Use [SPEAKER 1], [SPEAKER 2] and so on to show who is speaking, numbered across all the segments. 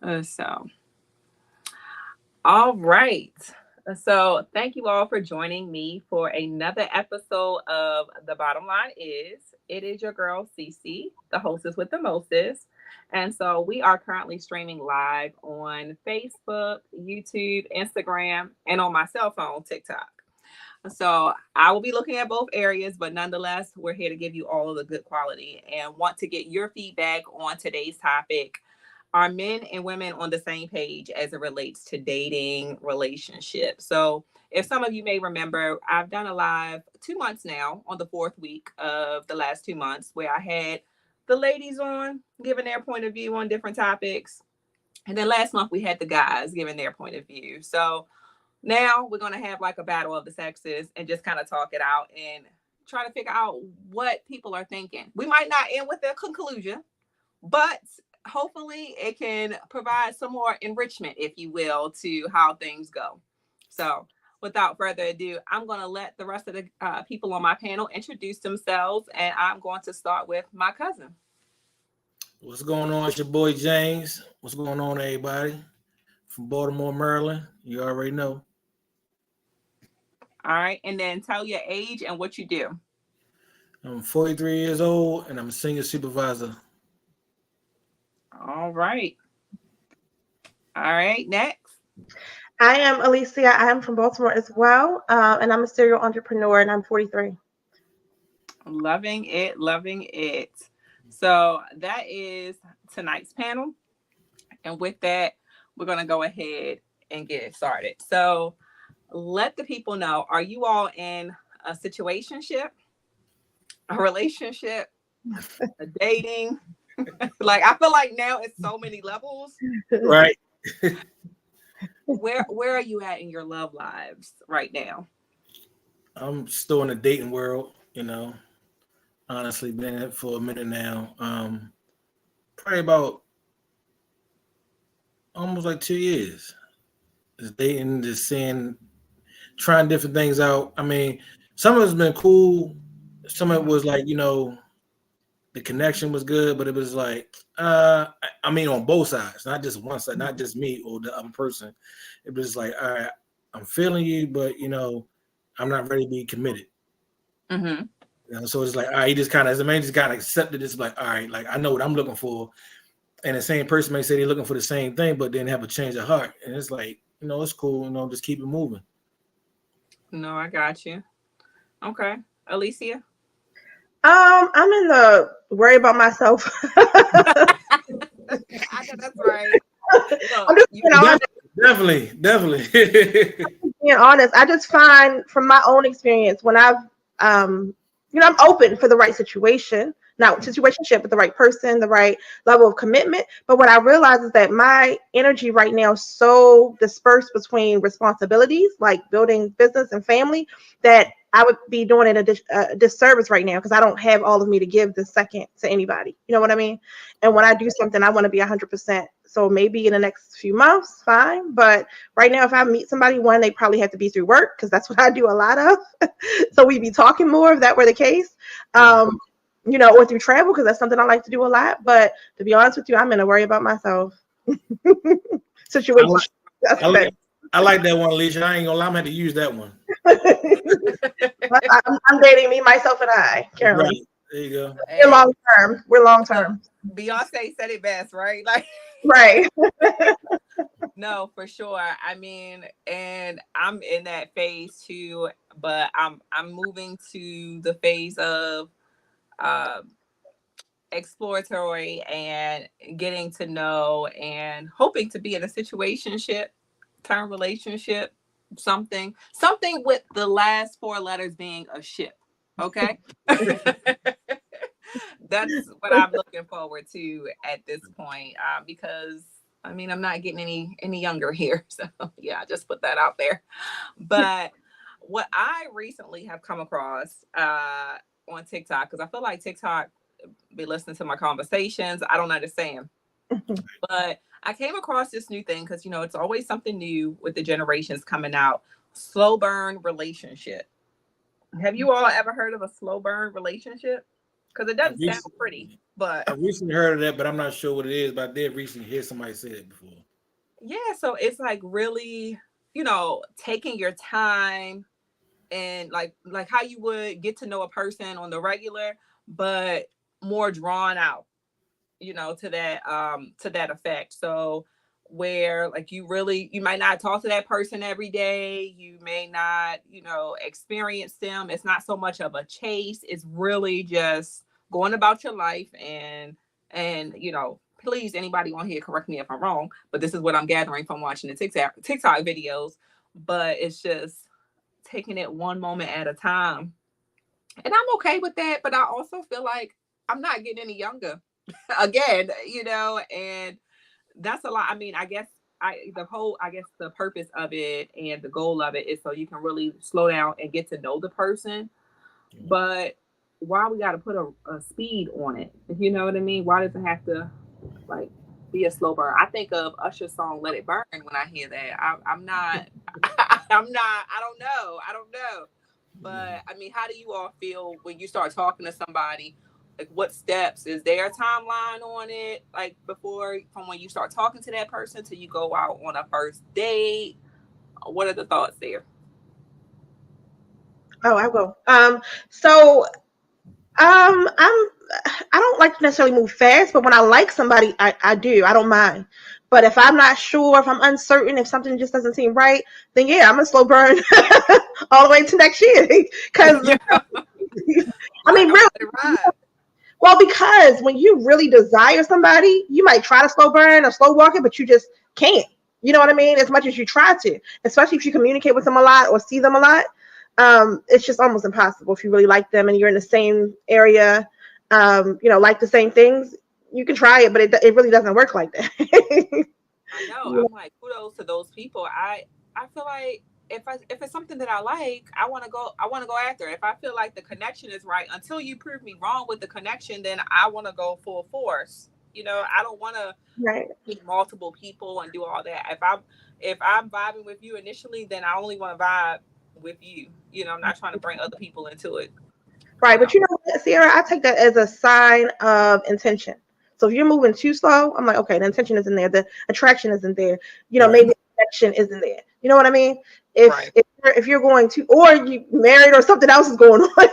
[SPEAKER 1] So, all right. So, thank you all for joining me for another episode of The Bottom Line Is. It is your girl, Cece, the hostess with the mostest. And so, we are currently streaming live on Facebook, YouTube, Instagram, and on my cell phone, TikTok. So I will be looking at both areas, but nonetheless, we're here to give you all of the good quality and want to get your feedback on today's topic. Are men and women on the same page as it relates to dating relationships? So if some of you may remember, I've done a live 2 months now on the fourth week of the last 2 months where I had the ladies on giving their point of view on different topics. And then last month we had the guys giving their point of view. So now we're going to have like a battle of the sexes and just kind of talk it out and try to figure out what people are thinking. We might not end with a conclusion, but hopefully it can provide some more enrichment, if you will, to how things go. So without further ado, I'm going to let the rest of the people on my panel introduce themselves, and I'm going to start with my cousin.
[SPEAKER 2] What's going on? It's your boy James. What's going on, everybody? From Baltimore, Maryland. You already know.
[SPEAKER 1] All right, and then tell your age and what you do.
[SPEAKER 2] I'm 43 years old and I'm a senior supervisor.
[SPEAKER 1] All right. All right, next.
[SPEAKER 3] I am Alicia. I am from Baltimore as well, and I'm a serial entrepreneur, and I'm 43.
[SPEAKER 1] Loving it, loving it. So that is tonight's panel. And with that, we're going to go ahead and get it started. So let the people know, are you all in a situationship, a relationship, a dating? Like, I feel like now it's so many levels.
[SPEAKER 2] Right.
[SPEAKER 1] Where are you at in your love lives right now?
[SPEAKER 2] I'm still in the dating world, Honestly, been in it for a minute now. Probably about almost like 2 years. Just dating, just seeing, trying different things out. I mean, some of it's been cool. Some of it was like, the connection was good, but it was like, on both sides, not just one side, not just me or the other person. It was like, all right, I'm feeling you, but I'm not ready to be committed.
[SPEAKER 1] Mm-hmm.
[SPEAKER 2] So it's like, all right, he just kind of, as the man just kind of accepted this, like, all right, like I know what I'm looking for. And the same person may say they're looking for the same thing, but then have a change of heart. And it's like, it's cool, just keep it moving.
[SPEAKER 1] No, I got you. Okay. Alicia?
[SPEAKER 3] I'm in the worry about myself.
[SPEAKER 1] I know that's right.
[SPEAKER 3] I'm just being honest.
[SPEAKER 2] Definitely.
[SPEAKER 3] Being honest, I just find from my own experience when I'm open for the right situation, not situationship, but the right person, the right level of commitment. But what I realize is that my energy right now is so dispersed between responsibilities, like building business and family, that I would be doing it a disservice right now because I don't have all of me to give this second to anybody. You know what I mean? And when I do something, I want to be 100%. So maybe in the next few months, fine. But right now, if I meet somebody, one, they probably have to be through work because that's what I do a lot of. So we'd be talking more if that were the case. Or through travel because that's something I like to do a lot. But to be honest with you, I'm in a worry about myself situation.
[SPEAKER 2] I like that one, Alicia. I ain't gonna lie, I'm gonna have to use that one.
[SPEAKER 3] I'm dating me, myself, and I, Carolyn.
[SPEAKER 2] Right. There you go.
[SPEAKER 3] We're long term. We're long term.
[SPEAKER 1] Beyonce said it best, right? Like,
[SPEAKER 3] right.
[SPEAKER 1] No, for sure. I mean, and I'm in that phase too, but I'm moving to the phase of uh, exploratory and getting to know and hoping to be in a situationship, term relationship, something with the last four letters being a ship. Okay. That's what I'm looking forward to at this point, because I mean I'm not getting any younger here, so yeah, I just put that out there. But what I recently have come across on TikTok, because I feel like TikTok be listening to my conversations, I don't understand, but I came across this new thing because it's always something new with the generations coming out. Slow burn relationship. Have you all ever heard of a slow burn relationship? because it doesn't sound pretty. But
[SPEAKER 2] I recently heard of that, but I'm not sure what it is. But I did recently hear somebody say it before.
[SPEAKER 1] yeah, so it's like really, taking your time and like how you would get to know a person on the regular, but more drawn out, to that effect. So where like you might not talk to that person every day, you may not, experience them. It's not so much of a chase. It's really just going about your life and please, anybody on here, correct me if I'm wrong, but this is what I'm gathering from watching the TikTok videos. But it's just taking it one moment at a time. And I'm okay with that, but I also feel like I'm not getting any younger again, and that's a lot. I mean, I guess the purpose of it and the goal of it is so you can really slow down and get to know the person.
[SPEAKER 2] Mhm.
[SPEAKER 1] But why we got to put a speed on it? You know what I mean? Why does it have to like be a slow burn? I think of Usher's song "Let It Burn" when I hear that. I'm not. I'm not. I don't know. But I mean, how do you all feel when you start talking to somebody? Like, what steps is there a timeline on it? Like from when you start talking to that person till you go out on a first date? What are the thoughts there?
[SPEAKER 3] Oh, I will. So I don't like to necessarily move fast, but when I like somebody, I do. I don't mind. But if I'm not sure, if I'm uncertain, if something just doesn't seem right, then yeah, I'm gonna slow burn all the way to next year. Because
[SPEAKER 1] Yeah.
[SPEAKER 3] I mean, really, well, because when you really desire somebody, you might try to slow burn or slow walk it, but you just can't. You know what I mean? As much as you try to, especially if you communicate with them a lot or see them a lot, it's just almost impossible. If you really like them and you're in the same area, like the same things, you can try it, but it really doesn't work like that.
[SPEAKER 1] I know. I'm like, kudos to those people. I feel like if it's something that I like, I want to go after it. If I feel like the connection is right, until you prove me wrong with the connection, then I want to go full force. I don't want to
[SPEAKER 3] Right.
[SPEAKER 1] meet multiple people and do all that. If I'm vibing with you initially, then I only want to vibe with you. I'm not trying to bring other people into it.
[SPEAKER 3] Right. But you know what, Sierra, I take that as a sign of intention. So if you're moving too slow, I'm like, okay, the intention isn't there. The attraction isn't there.
[SPEAKER 2] Right.
[SPEAKER 3] Maybe the connection isn't there. You know what I mean? If
[SPEAKER 1] Right.
[SPEAKER 3] if you're going to, or you married or something else is going on,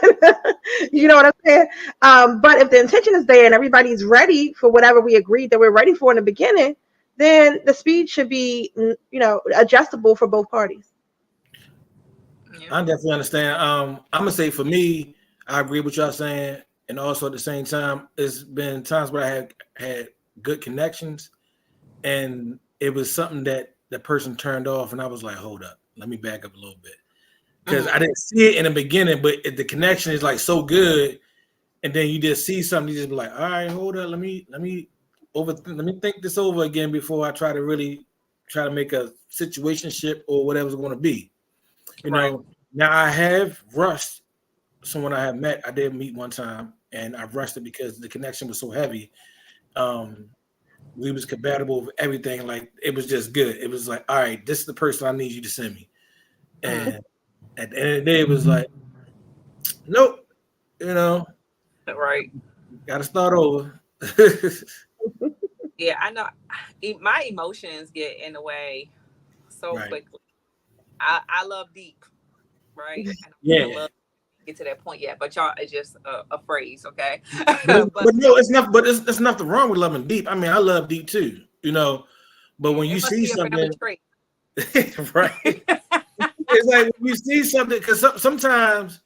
[SPEAKER 3] you know what I'm saying? But if the intention is there and everybody's ready for whatever we agreed that we're ready for in the beginning, then the speed should be, adjustable for both parties.
[SPEAKER 2] Yeah. I definitely understand. I'm gonna say for me, I agree with y'all saying, and also at the same time, it's been times where I had good connections, and it was something that the person turned off, and I was like, hold up, let me back up a little bit, because I didn't see it in the beginning, but the connection is like so good, and then you just see something, you just be like, all right, hold up, let me think this over again before I try to make a situationship or whatever's going to be. Now I have rushed someone I have met. I did meet one time, and I rushed it because the connection was so heavy. We was compatible with everything. Like, it was just good. It was like, all right, this is the person I need you to send me. And at the end of the day, it was like, nope,
[SPEAKER 1] Right.
[SPEAKER 2] Got to start over.
[SPEAKER 1] Yeah, I know. My emotions get in the way so quickly. I love deep, right?
[SPEAKER 2] Yeah.
[SPEAKER 1] Get to that point yet, but y'all, it's just a phrase, okay?
[SPEAKER 2] but no, it's not. But it's nothing wrong with loving deep. I mean, I love deep too, But when you see something, right? It's like when you see something, because sometimes,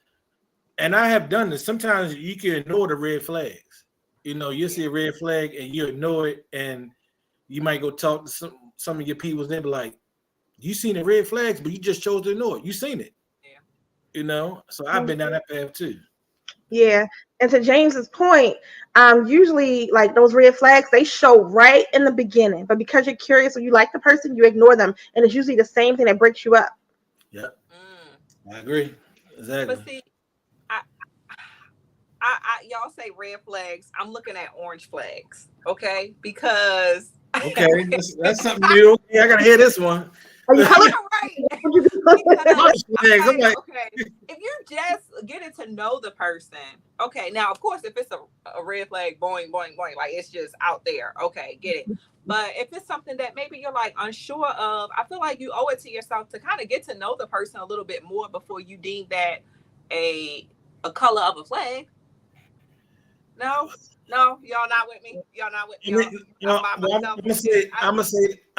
[SPEAKER 2] and I have done this. Sometimes you can ignore the red flags. You see a red flag and you ignore it, and you might go talk to some of your people, and they be like, "You seen the red flags, but you just chose to ignore it. You seen it." So I've been down that path too.
[SPEAKER 3] Yeah. And to James's point, usually like those red flags, they show right in the beginning, but because you're curious or you like the person, you ignore them. And it's usually the same thing that breaks you up.
[SPEAKER 2] Yeah. I agree. Exactly.
[SPEAKER 1] But see, I y'all say red flags. I'm looking at orange flags. Okay. Because
[SPEAKER 2] okay, that's something new. Okay, I gotta hear this one.
[SPEAKER 3] Are you color?
[SPEAKER 1] Right.
[SPEAKER 3] What you do?
[SPEAKER 1] Because
[SPEAKER 2] Flags, I'm
[SPEAKER 1] I'm like,
[SPEAKER 2] like,
[SPEAKER 1] okay, if you're just getting to know the person, okay, now of course if it's a red flag, boing, boing, boing, like it's just out there, okay, get it. But if it's something that maybe you're like unsure of, I feel like you owe it to yourself to kind of get to know the person a little bit more before you deem that a color of a flag. No, no, y'all not with me. Y'all not with
[SPEAKER 2] I
[SPEAKER 1] me.
[SPEAKER 2] mean,
[SPEAKER 1] I'm by
[SPEAKER 2] well,
[SPEAKER 1] myself.
[SPEAKER 2] I'm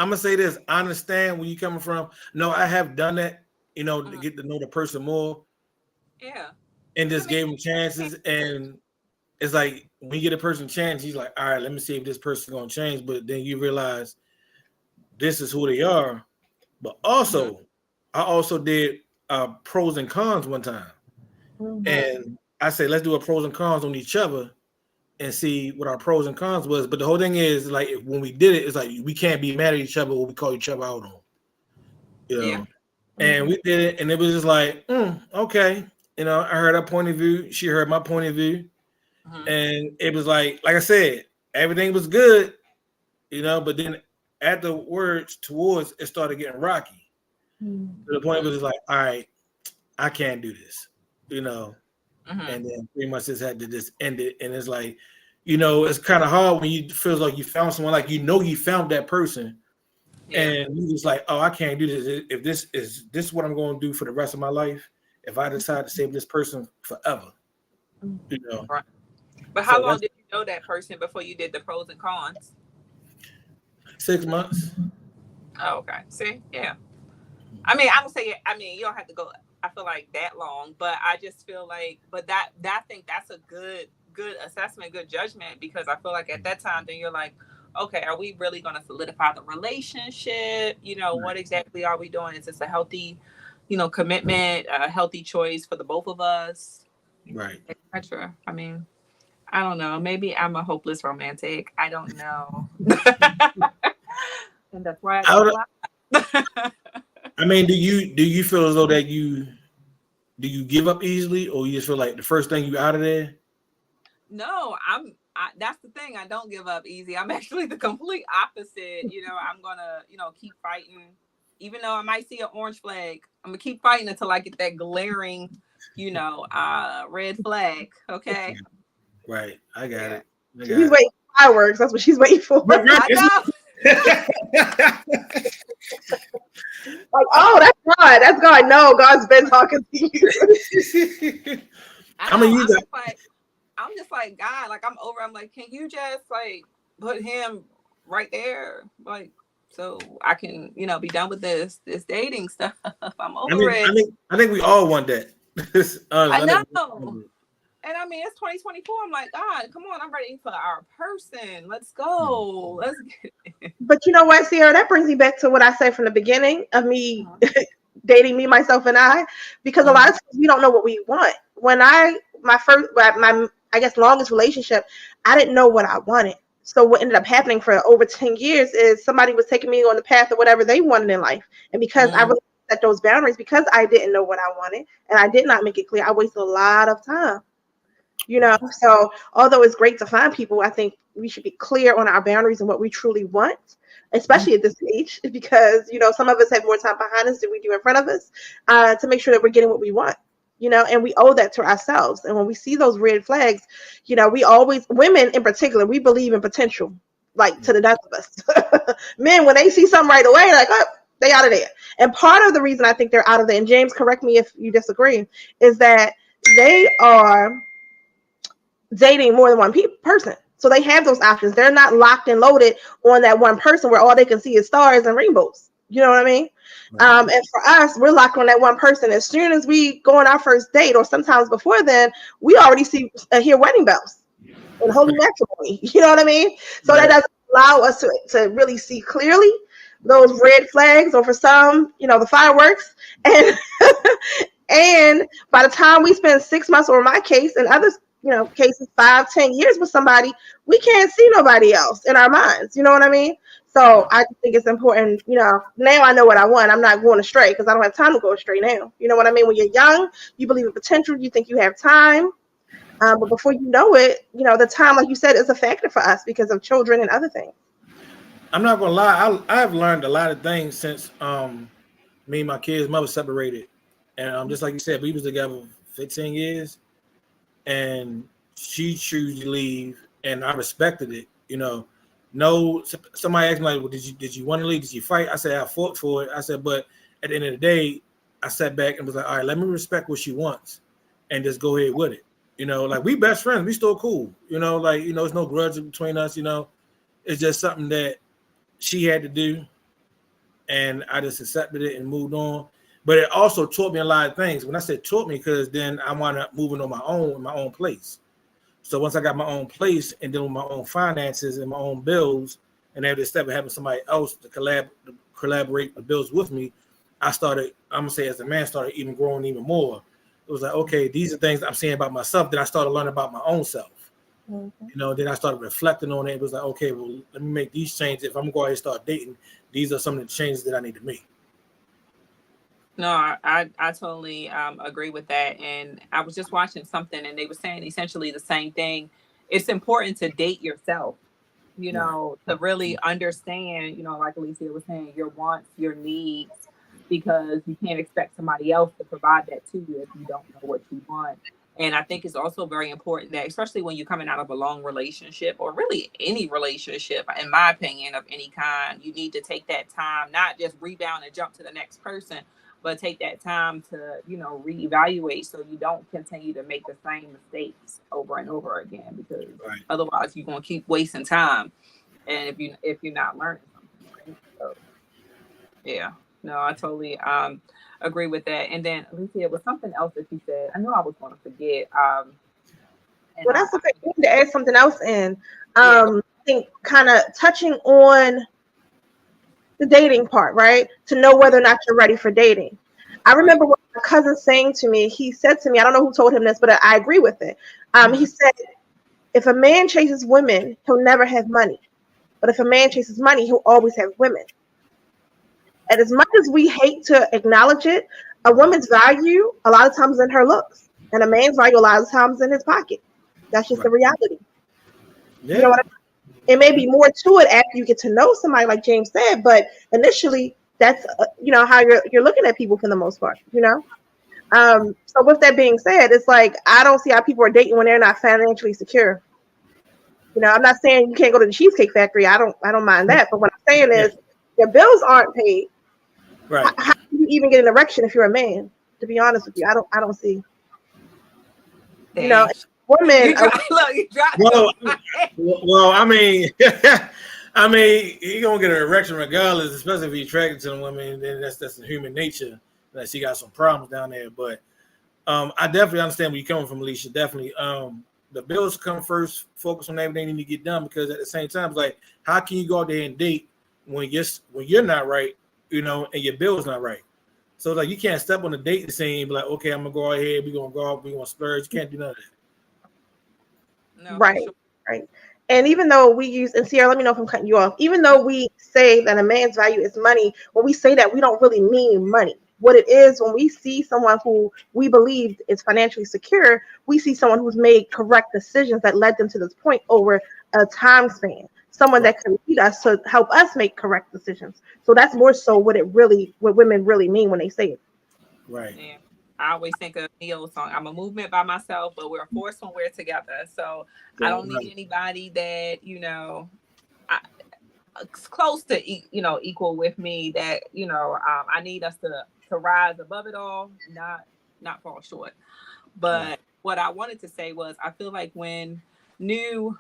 [SPEAKER 2] gonna say this. I understand where you coming from. No, I have done that, to get to know the person more
[SPEAKER 1] Yeah.
[SPEAKER 2] and
[SPEAKER 1] I
[SPEAKER 2] just
[SPEAKER 1] mean,
[SPEAKER 2] gave them chances. And it's like when you get a person a chance, he's like, all right, let me see if this person's gonna change. But then you realize this is who they are. But also, I also did pros and cons one time. And I said, let's do a pros and cons on each other and see what our pros and cons was. But the whole thing is like when we did it, it's like we can't be mad at each other when we call each other out on.
[SPEAKER 1] Yeah.
[SPEAKER 2] And we did it, and it was just like, okay. I heard her point of view, she heard my point of view, and it was like I said, everything was good, but then afterwards towards it started getting rocky. To the point where it's like, all right, I can't do this, and then pretty much just had to just end it. And it's like, it's kind of hard when you feel like you found someone, like you found that person, and you just like, oh, I can't do this. If this is what I'm going to do for the rest of my life, if I decide to save this person forever,
[SPEAKER 1] Right. But how long did you know that person before you did the pros and cons?
[SPEAKER 2] 6 months.
[SPEAKER 1] Oh, okay. See, yeah. I mean, I don't say. I mean, you don't have to go. I feel like that long, but I just feel like, but that I think that's a good assessment, good judgment, because I feel like at that time, then you're like, okay, are we really going to solidify the relationship? What exactly are we doing? Is this a healthy, commitment, a healthy choice for the both of us?
[SPEAKER 2] Right.
[SPEAKER 1] Etc. I mean, I don't know. Maybe I'm a hopeless romantic. I don't know. And that's why
[SPEAKER 2] I mean, do you feel as though that do you give up easily, or you just feel like the first thing you out of there?
[SPEAKER 1] No, that's the thing. I don't give up easy. I'm actually the complete opposite. I'm gonna, keep fighting, even though I might see an orange flag. I'm gonna keep fighting until I get that glaring, red flag. Okay.
[SPEAKER 2] Right. I got it.
[SPEAKER 3] She's waiting for fireworks. That's what she's waiting for.
[SPEAKER 1] I know.
[SPEAKER 3] Like, oh, that's God. That's God. No, God's been talking to you.
[SPEAKER 1] I'm just like, God, like I'm over. I'm like, can you just like put him right there, like, so I can, be done with this dating stuff. I'm over it.
[SPEAKER 2] I think we all want that.
[SPEAKER 1] I know. And I mean, it's 2024. I'm like, God, come on, I'm ready for our person. Let's go. Let's get it.
[SPEAKER 3] But you know what, Sierra? That brings me back to what I said from the beginning of me dating me, myself, and I, because a lot of times we don't know what we want. When my I guess longest relationship, I didn't know what I wanted. So what ended up happening for over 10 years is somebody was taking me on the path of whatever they wanted in life. And because I really set those boundaries, because I didn't know what I wanted and I did not make it clear, I wasted a lot of time. So although it's great to find people, I think we should be clear on our boundaries and what we truly want, especially at this age, because, some of us have more time behind us than we do in front of us, to make sure that we're getting what we want, and we owe that to ourselves. And when we see those red flags, we always, women in particular, we believe in potential, like to the death of us. Men, when they see something right away, like, oh, they out of there. And part of the reason I think they're out of there, and James, correct me if you disagree, is that they are dating more than one person. So they have those options. They're not locked and loaded on that one person where all they can see is stars and rainbows. You know what I mean? Right. And for us, we're locked on that one person. As soon as we go on our first date, or sometimes before then, we already hear wedding bells and holy matrimony. You know what I mean? So that doesn't allow us to really see clearly those red flags, or for some, the fireworks. And and by the time we spend 6 months, or in my case, and others, cases 5-10 years with somebody, we can't see nobody else in our minds. You know what I mean? So I think it's important, now I know what I want. I'm not going astray because I don't have time to go astray now. You know what I mean? When you're young, you believe in potential, you think you have time. But before you know it, the time, like you said, is a factor for us because of children and other things.
[SPEAKER 2] I'm not going to lie. I've learned a lot of things since me and my kids' mother separated, and just like you said, we was together 15 years, and she chose to leave, and I respected it. You know, no, somebody asked me like, well, did you want to leave? Did you fight? I said I fought for it. I said, but at the end of the day, I sat back and was like, all right, let me respect what she wants, and just go ahead with it. You know, like we best friends, we still cool. You know, like there's no grudge between us. You know, it's just something that she had to do, and I just accepted it and moved on. But it also taught me a lot of things. When I said taught me, because then I wound up moving on my own in my own place. So once I got my own place and then with my own finances and my own bills, and every step of having somebody else to collaborate the bills with me, I started, I'm gonna say as a man, started even growing even more. It was like, okay, these are things I'm saying about myself. Then I started learning about my own self. Then I started reflecting on it. It was like, okay, well, let me make these changes. If I'm gonna go ahead and start dating, these are some of the changes that I need to make.
[SPEAKER 1] No, I totally agree with that. And I was just watching something and they were saying essentially the same thing. It's important to date yourself, to really understand, like Alicia was saying, your wants, your needs, because you can't expect somebody else to provide that to you if you don't know what you want. And I think it's also very important that, especially when you're coming out of a long relationship or really any relationship, in my opinion, of any kind, you need to take that time, not just rebound and jump to the next person, but take that time to, reevaluate so you don't continue to make the same mistakes over and over again, because otherwise you're going to keep wasting time. And if you're not learning something, right? So, yeah, no, I totally agree with that. And then Alicia, was something else that you said. I know I was going to forget.
[SPEAKER 3] Well, that's okay. We need to add something else in. I think kind of touching on the dating part, right? To know whether or not you're ready for dating. I remember what my cousin saying to me. He said to me, I don't know who told him this, but I agree with it. He said, if a man chases women, he'll never have money. But if a man chases money, he'll always have women. And as much as we hate to acknowledge it, a woman's value a lot of times in her looks, and a man's value a lot of times in his pocket. That's just the reality.
[SPEAKER 2] Yeah.
[SPEAKER 3] You know what I mean? It may be more to it after you get to know somebody, like James said, but initially, that's how you're looking at people for the most part. So with that being said, it's like I don't see how people are dating when they're not financially secure. I'm not saying you can't go to the Cheesecake Factory. I don't mind that, but what I'm saying is your bills aren't paid.
[SPEAKER 2] Right.
[SPEAKER 3] How do you even get an erection if you're a man? To be honest with you, I don't see. Women.
[SPEAKER 2] Well, I mean, you're gonna get an erection regardless, especially if you're attracted to the woman. Then that's human nature. That she got some problems down there, but I definitely understand where you're coming from, Alicia. Definitely, the bills come first. Focus on everything you need to get done, because at the same time, it's like, how can you go out there and date when you're not right, and your bill's not right? So like, you can't step on the dating scene and be like, okay, I'm gonna go ahead, we're gonna go out, we're gonna splurge. You can't do none of that.
[SPEAKER 1] No,
[SPEAKER 3] right. And even though we use, and Sierra, let me know if I'm cutting you off, even though we say that a man's value is money, when we say that, we don't really mean money. What it is, when we see someone who we believe is financially secure, we see someone who's made correct decisions that led them to this point over a time span. Someone that can lead us to help us make correct decisions. So that's more so what women really mean when they say it.
[SPEAKER 2] Right.
[SPEAKER 1] Yeah. I always think of Neil's song, I'm a movement by myself, but we're a force when we're together. So I don't need anybody that, close to, equal with me, that, I need us to rise above it all, not fall short. But what I wanted to say was, I feel like when new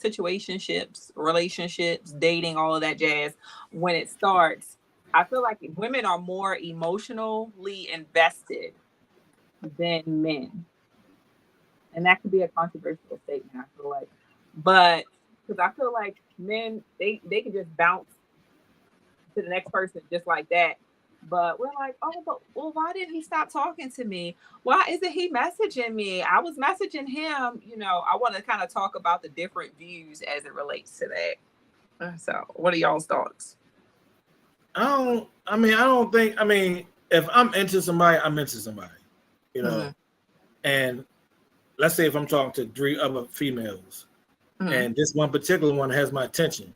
[SPEAKER 1] situationships, relationships, dating, all of that jazz, when it starts, I feel like women are more emotionally invested than men. And that could be a controversial statement, I feel like. But because I feel like men, they can just bounce to the next person just like that. But we're like, why didn't he stop talking to me? Why isn't he messaging me? I was messaging him. I want to kind of talk about the different views as it relates to that. So what are y'all's thoughts?
[SPEAKER 2] If I'm into somebody, I'm into somebody, and let's say if I'm talking to 3 other females, and this one particular one has my attention,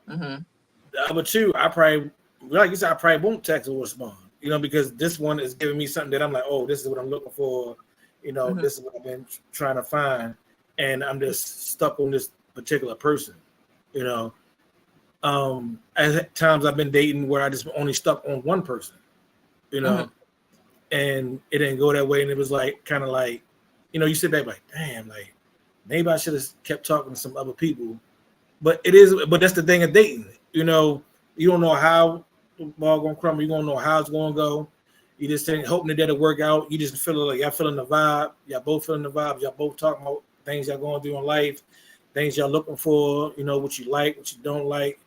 [SPEAKER 2] the other 2, I probably, like you said, I probably won't text or respond. you know, because this one is giving me something that I'm like, oh, this is what I'm looking for. You know, this is what I've been trying to find, and I'm just stuck on this particular person. You know, at times I've been dating where I just only stuck on one person. You know, and it didn't go that way, and it was like kind of like, you know, you sit back like, damn, like maybe I should have kept talking to some other people. But that's the thing of dating. You know, you don't know how the ball gonna crumble. You don't know how it's gonna go. You just think, hoping that it'll work out. You just feel like y'all feeling the vibe. Y'all both feeling the vibe. Y'all both talking about things y'all going through in life, things y'all looking for. You know, what you like, what you don't like,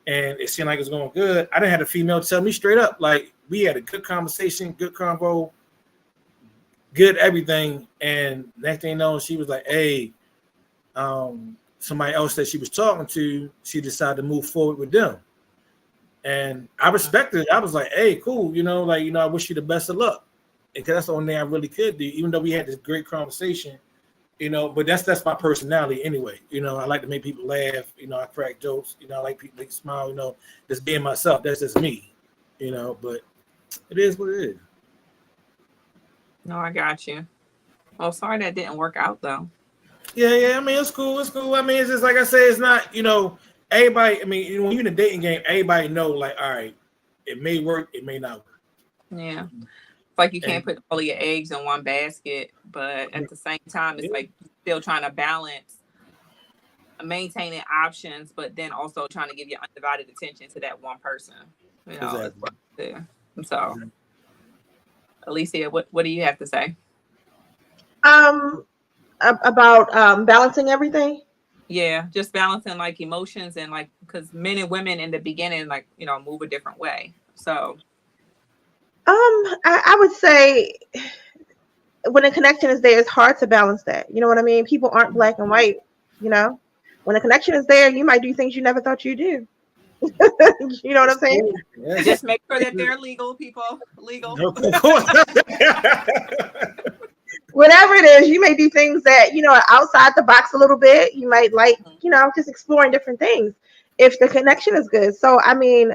[SPEAKER 2] and it seemed like it's going good. I didn't have a female tell me straight up, like, we had a good conversation, good convo, good everything, and next thing you know, she was like, hey, somebody else that she was talking to, she decided to move forward with them. And I respected it. I was like, hey, cool, you know, like, you know, I wish you the best of luck. Because that's the only thing I really could do, even though we had this great conversation, you know, but that's my personality anyway. You know, I like to make people laugh, you know, I crack jokes, you know, I like people to smile, you know, just being myself. That's just me, you know, but it is what it is.
[SPEAKER 1] No, I got you. Well, sorry that didn't work out though.
[SPEAKER 2] Yeah. I mean, it's cool. I mean, it's just like I say, it's not, you know, everybody. I mean, when you're in a dating game, everybody know, like, all right, it may work, it may not work.
[SPEAKER 1] Yeah, it's like you can't put all of your eggs in one basket, but at the same time, it's like still trying to balance maintaining options, but then also trying to give your undivided attention to that one person. You know, exactly. So, Alicia, what do you have to say?
[SPEAKER 3] About balancing everything.
[SPEAKER 1] Yeah, just balancing like emotions and like, because men and women in the beginning, like, you know, move a different way. So
[SPEAKER 3] I would say when a connection is there, it's hard to balance that. You know what I mean? People aren't black and white, you know. When a connection is there, you might do things you never thought you'd do. You know what I'm saying?
[SPEAKER 1] Yes. Just make sure that they're legal, people. Legal.
[SPEAKER 2] Of course.
[SPEAKER 3] Whatever it is, you may do things that, you know, are outside the box a little bit. You might like, you know, just exploring different things if the connection is good. So, I mean,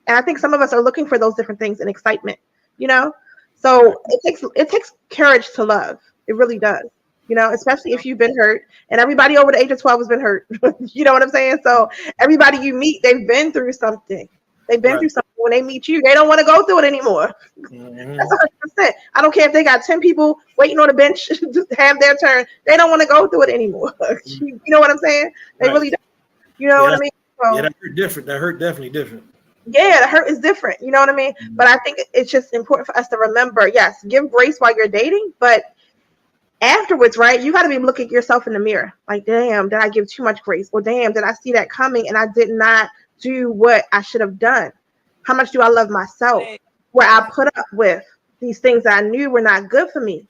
[SPEAKER 3] and I think some of us are looking for those different things and excitement, you know? So it takes courage to love. It really does, you know, especially if you've been hurt, and everybody over the age of 12 has been hurt. You know what I'm saying? So everybody you meet, they've been through something. They've been through something. When they meet you, they don't want to go through it anymore. That's 100%. I don't care if they got 10 people waiting on the bench to have their turn. They don't want to go through it anymore. You know what I'm saying? They really don't. You know what I mean? So,
[SPEAKER 2] yeah, that hurt different. That hurt definitely different.
[SPEAKER 3] Yeah, the hurt is different. You know what I mean? But I think it's just important for us to remember, yes, give grace while you're dating, but afterwards, right, you got to be looking at yourself in the mirror. Like, damn, did I give too much grace? Or damn, did I see that coming and I did not do what I should have done? How much do I love myself? Where I put up with these things that I knew were not good for me.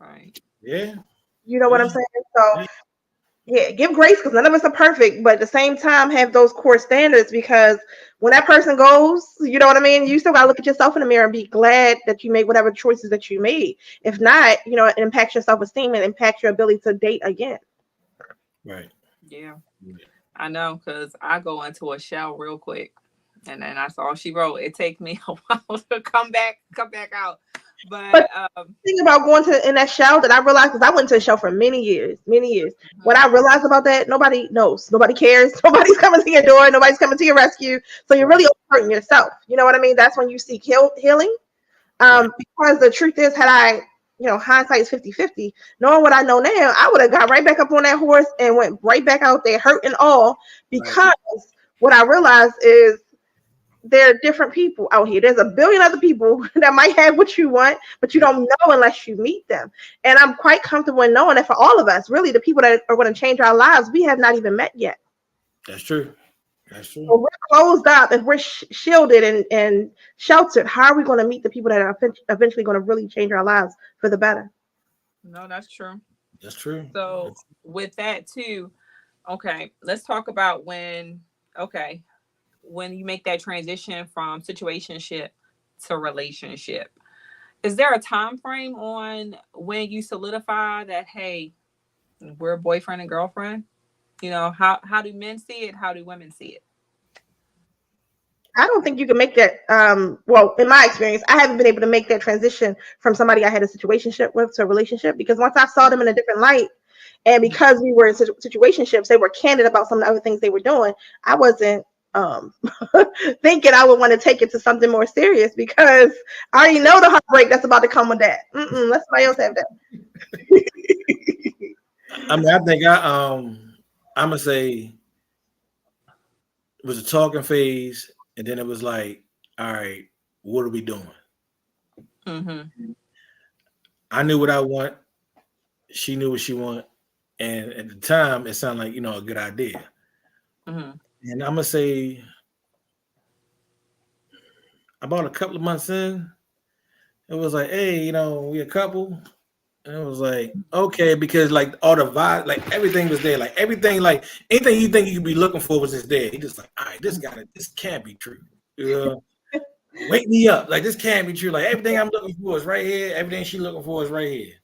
[SPEAKER 1] Right.
[SPEAKER 2] Yeah.
[SPEAKER 3] You know what I'm saying? So, yeah, give grace because none of us are perfect, but at the same time, have those core standards because when that person goes, you know what I mean? You still got to look at yourself in the mirror and be glad that you made whatever choices that you made. If not, you know, it impacts your self-esteem and impacts your ability to date again.
[SPEAKER 2] Right.
[SPEAKER 1] Yeah. I know, because I go into a shell real quick. And then that's all she wrote. It takes me a while to come back out. But
[SPEAKER 3] thing about going in that shell that I realized, because I went to a shell for many years. When I realized about that, nobody knows, nobody cares, nobody's coming to your door, nobody's coming to your rescue. So you're really hurting yourself. You know what I mean? That's when you seek healing. Because the truth is, had I, you know, hindsight is 50-50, knowing what I know now, I would have got right back up on that horse and went right back out there hurting all because what I realized is there are different people out here. There's a billion other people that might have what you want, but you don't know unless you meet them. And I'm quite comfortable in knowing that for all of us, really, the people that are going to change our lives, we have not even met yet.
[SPEAKER 2] That's true. That's true.
[SPEAKER 3] So we're closed up. If we're shielded and sheltered, how are we going to meet the people that are eventually going to really change our lives for the better?
[SPEAKER 1] No, that's true.
[SPEAKER 2] That's true.
[SPEAKER 1] So with that too, okay, let's talk about when you make that transition from situationship to relationship. Is there a time frame on when you solidify that, hey, we're boyfriend and girlfriend? You know, how do men see it? How do women see it?
[SPEAKER 3] I don't think you can make that. Well, in my experience, I haven't been able to make that transition from somebody I had a situationship with to a relationship, because once I saw them in a different light, and because we were in situationships, they were candid about some of the other things they were doing. I wasn't thinking I would want to take it to something more serious, because I already know the heartbreak that's about to come with that. Let somebody else have that.
[SPEAKER 2] I mean, I think I'm gonna say it was a talking phase, and then it was like, all right, what are we doing?
[SPEAKER 1] Mm-hmm.
[SPEAKER 2] I knew what I want. She knew what she wanted, and at the time, it sounded like a good idea.
[SPEAKER 1] Mm-hmm.
[SPEAKER 2] And I'm gonna say about a couple of months in, it was like, hey, we a couple. And it was like, okay, because like all the vibe, like everything was there. Like everything, like anything you think you could be looking for was just there. He just like, all right, this can't be true. Wake me up. Like this can't be true. Like everything I'm looking for is right here. Everything she looking for is right here.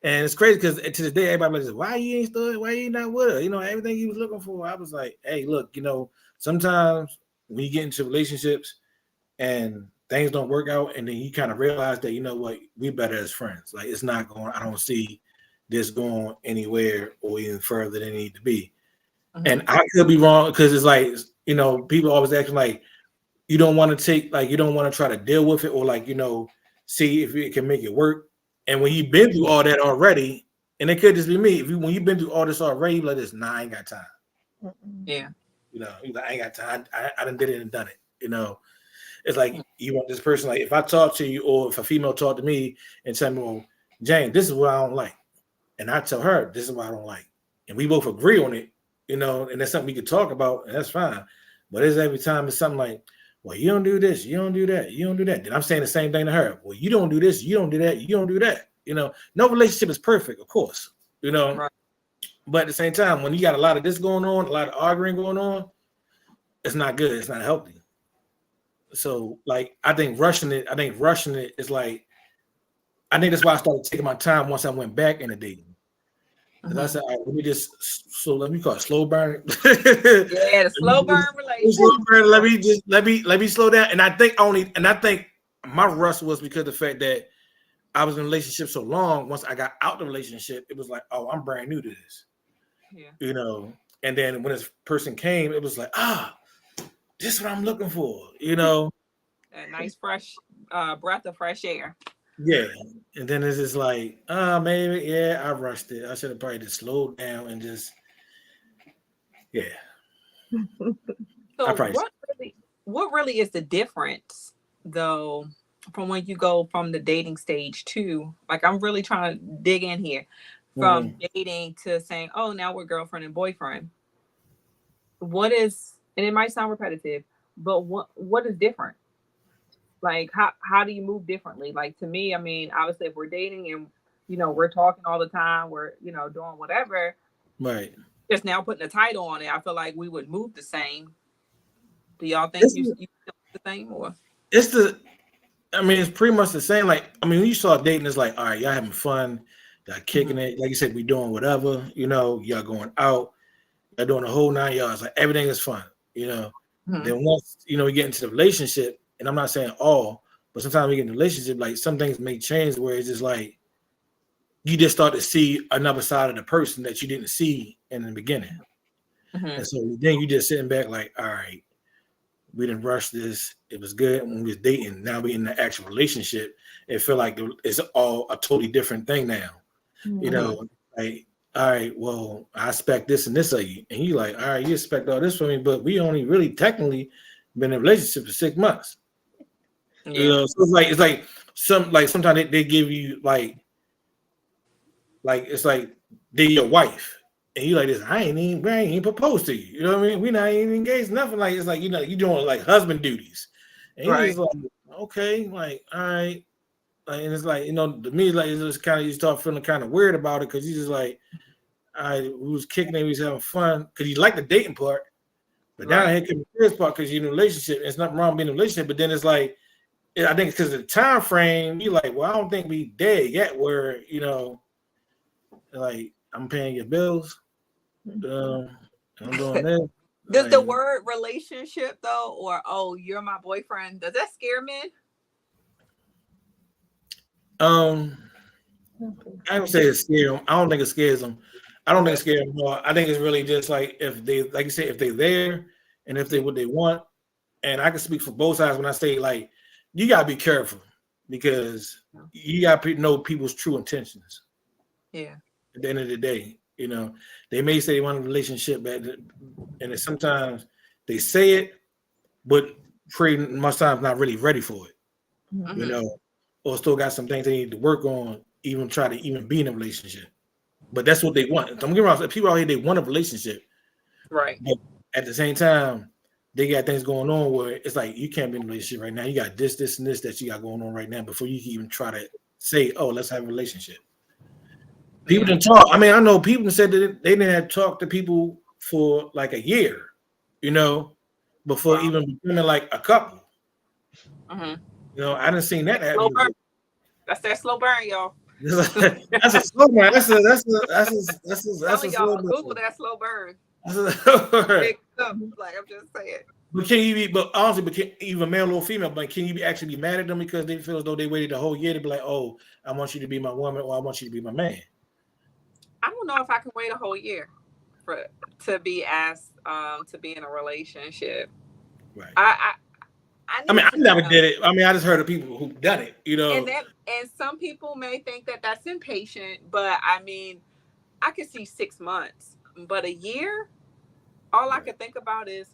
[SPEAKER 2] And it's crazy because to this day, everybody says, why you ain't still, why you ain't not with her? Everything he was looking for. I was like, hey, look, sometimes when you get into relationships and things don't work out, and then you kind of realize that we better as friends. Like it's not going. I don't see this going anywhere or even further than it need to be. Mm-hmm. And I could be wrong because it's like people always acting like you don't want to take, like you don't want to try to deal with it or like see if it can make it work. And when you've been through all that already, and it could just be me. When you've been through all this already, you're like this, nah, I ain't got time.
[SPEAKER 1] Yeah.
[SPEAKER 2] You're like, I ain't got time. I done did it and done it. It's like you want this person, like if I talk to you or if a female talk to me and tell me, well, Jane, this is what I don't like. And I tell her, this is what I don't like. And we both agree on it, and that's something we could talk about, and that's fine. But it's every time it's something like, well, you don't do this, you don't do that, you don't do that. Then I'm saying the same thing to her. Well, you don't do this, you don't do that, you don't do that. No relationship is perfect, of course,
[SPEAKER 1] Right.
[SPEAKER 2] But at the same time, when you got a lot of this going on, a lot of arguing going on, it's not good. It's not healthy. So, like, I think rushing it is like, I think that's why I started taking my time once I went back into dating. Because I said, all right, let me call it slow burn.
[SPEAKER 1] Yeah, the slow burn relationship.
[SPEAKER 2] Let me slow down. And I think my rush was because of the fact that I was in a relationship so long. Once I got out the relationship, it was like, oh, I'm brand new to this.
[SPEAKER 1] Yeah.
[SPEAKER 2] And then when this person came, it was like, this is what I'm looking for,
[SPEAKER 1] A nice fresh breath of fresh air.
[SPEAKER 2] Yeah. And then it's just like, maybe, yeah, I rushed it. I should have probably just slowed down and just, yeah.
[SPEAKER 1] So what really is the difference though from when you go from the dating stage to, like, I'm really trying to dig in here, from dating to saying, oh, now we're girlfriend and boyfriend. What is, and it might sound repetitive, but what is different? Like, how do you move differently? Like, to me, I mean, obviously if we're dating and, we're talking all the time, we're, doing whatever.
[SPEAKER 2] Right.
[SPEAKER 1] Just now putting a title on it, I feel like we would move the same. Do y'all think you still the same, or?
[SPEAKER 2] It's pretty much the same. Like, when you start dating, it's like, all right, y'all having fun, y'all kicking it. Like you said, we doing whatever, y'all going out, y'all doing the whole 9 yards. Like everything is fun, Then once, we get into the relationship, and I'm not saying all, but sometimes we get in a relationship, like some things may change where it's just like, you just start to see another side of the person that you didn't see in the beginning. And so then you just sitting back like, all right, we didn't rush this. It was good when we was dating. Now we in the actual relationship. It feel like it's all a totally different thing now. Like, all right, well, I expect this and this of you. And you like, all right, you expect all this from me, but we only really technically been in a relationship for 6 months.
[SPEAKER 1] Yeah.
[SPEAKER 2] So it's like sometimes they give you like it's like they're your wife. And you like this, I ain't even proposed to you. You know what I mean? We not even engaged, nothing. Like it's like, you doing like husband duties. And you're just like, okay, like, all right. Like, and it's like, to me, like it's just kind of, you start feeling kind of weird about it because you just like, we was kicking it, we was having fun because you like the dating part, but now here comes the first part because you're in a relationship. There's nothing wrong being in a relationship, but then it's like, I think it's because of the time frame. You like, well, I don't think we there yet. Where like I'm paying your bills, I'm doing this.
[SPEAKER 1] Does the word relationship though, or oh, you're my boyfriend, does that scare men?
[SPEAKER 2] I don't say it scares them. I don't think it scares them. I don't think it scares them more. I think it's really just like if they, like you said, if they're there and if they what they want. And I can speak for both sides when I say like you gotta be careful because you gotta know people's true intentions.
[SPEAKER 1] Yeah.
[SPEAKER 2] At the end of the day, you know, they may say they want a relationship, but and sometimes they say it, but pretty much times not really ready for it.
[SPEAKER 1] Mm-hmm.
[SPEAKER 2] You know, or still got some things they need to work on, even try to even be in a relationship. But that's what they want. Don't get me wrong, people out here they want a relationship,
[SPEAKER 1] right?
[SPEAKER 2] But at the same time, they got things going on where it's like you can't be in a relationship right now. You got this, and this that you got going on right now before you can even try to say, "Oh, let's have a relationship." People didn't talk. I mean, I know people said that they didn't have talked to people for like a year, you know, before even becoming like a couple.
[SPEAKER 1] Mm-hmm.
[SPEAKER 2] You know, I didn't seen that happen.
[SPEAKER 1] Slow burn. That's that slow burn, y'all.
[SPEAKER 2] That's a slow burn. That's a
[SPEAKER 1] slow burn. Google that slow burn. Like I'm just saying.
[SPEAKER 2] But can you be? But honestly, but can, even male or female, but can you actually be mad at them because they feel as though they waited the whole year to be like, "Oh, I want you to be my woman," or "I want you to be my man"?
[SPEAKER 1] I don't know if I can wait a whole year to be asked to be in a relationship.
[SPEAKER 2] Right.
[SPEAKER 1] I
[SPEAKER 2] mean, I never did it. I mean, I just heard of people who've done it, you know.
[SPEAKER 1] And some people may think that that's impatient, but I mean, I could see 6 months, but a year, all I could think about is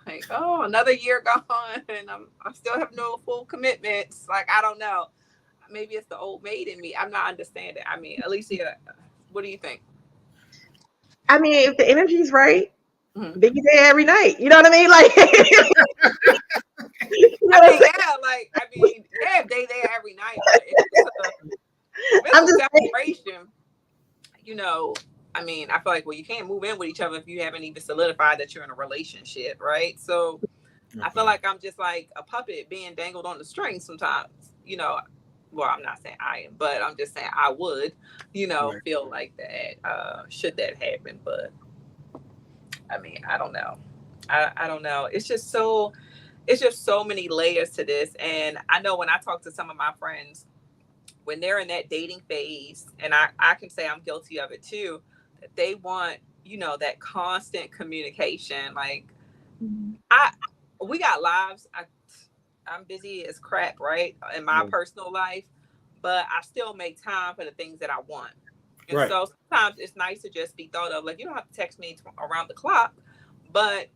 [SPEAKER 1] like, oh, another year gone, and I still have no full commitments. Like, I don't know. Maybe it's the old maid in me. I'm not understanding. I mean, Alicia, what do you think?
[SPEAKER 3] I mean, if the energy's right, Biggie day every night. You know what I mean? Like, they there every night. But I'm just separation. You know, I mean, I feel like you can't move in with each other if you haven't even solidified that you're in a relationship, right? So I feel like I'm just like a puppet being dangled on the string sometimes. You know, well, I'm not saying I am, but I'm just saying I would, feel like that should that happen, but. I mean, I don't know. I don't know. It's just so many layers to this. And I know when I talk to some of my friends, when they're in that dating phase, and I can say I'm guilty of it too, that they want, that constant communication. Like we got lives. I'm busy as crap, right? In my personal life, but I still make time for the things that I want. And so sometimes it's nice to just be thought of. Like, you don't have to text me around the clock, but,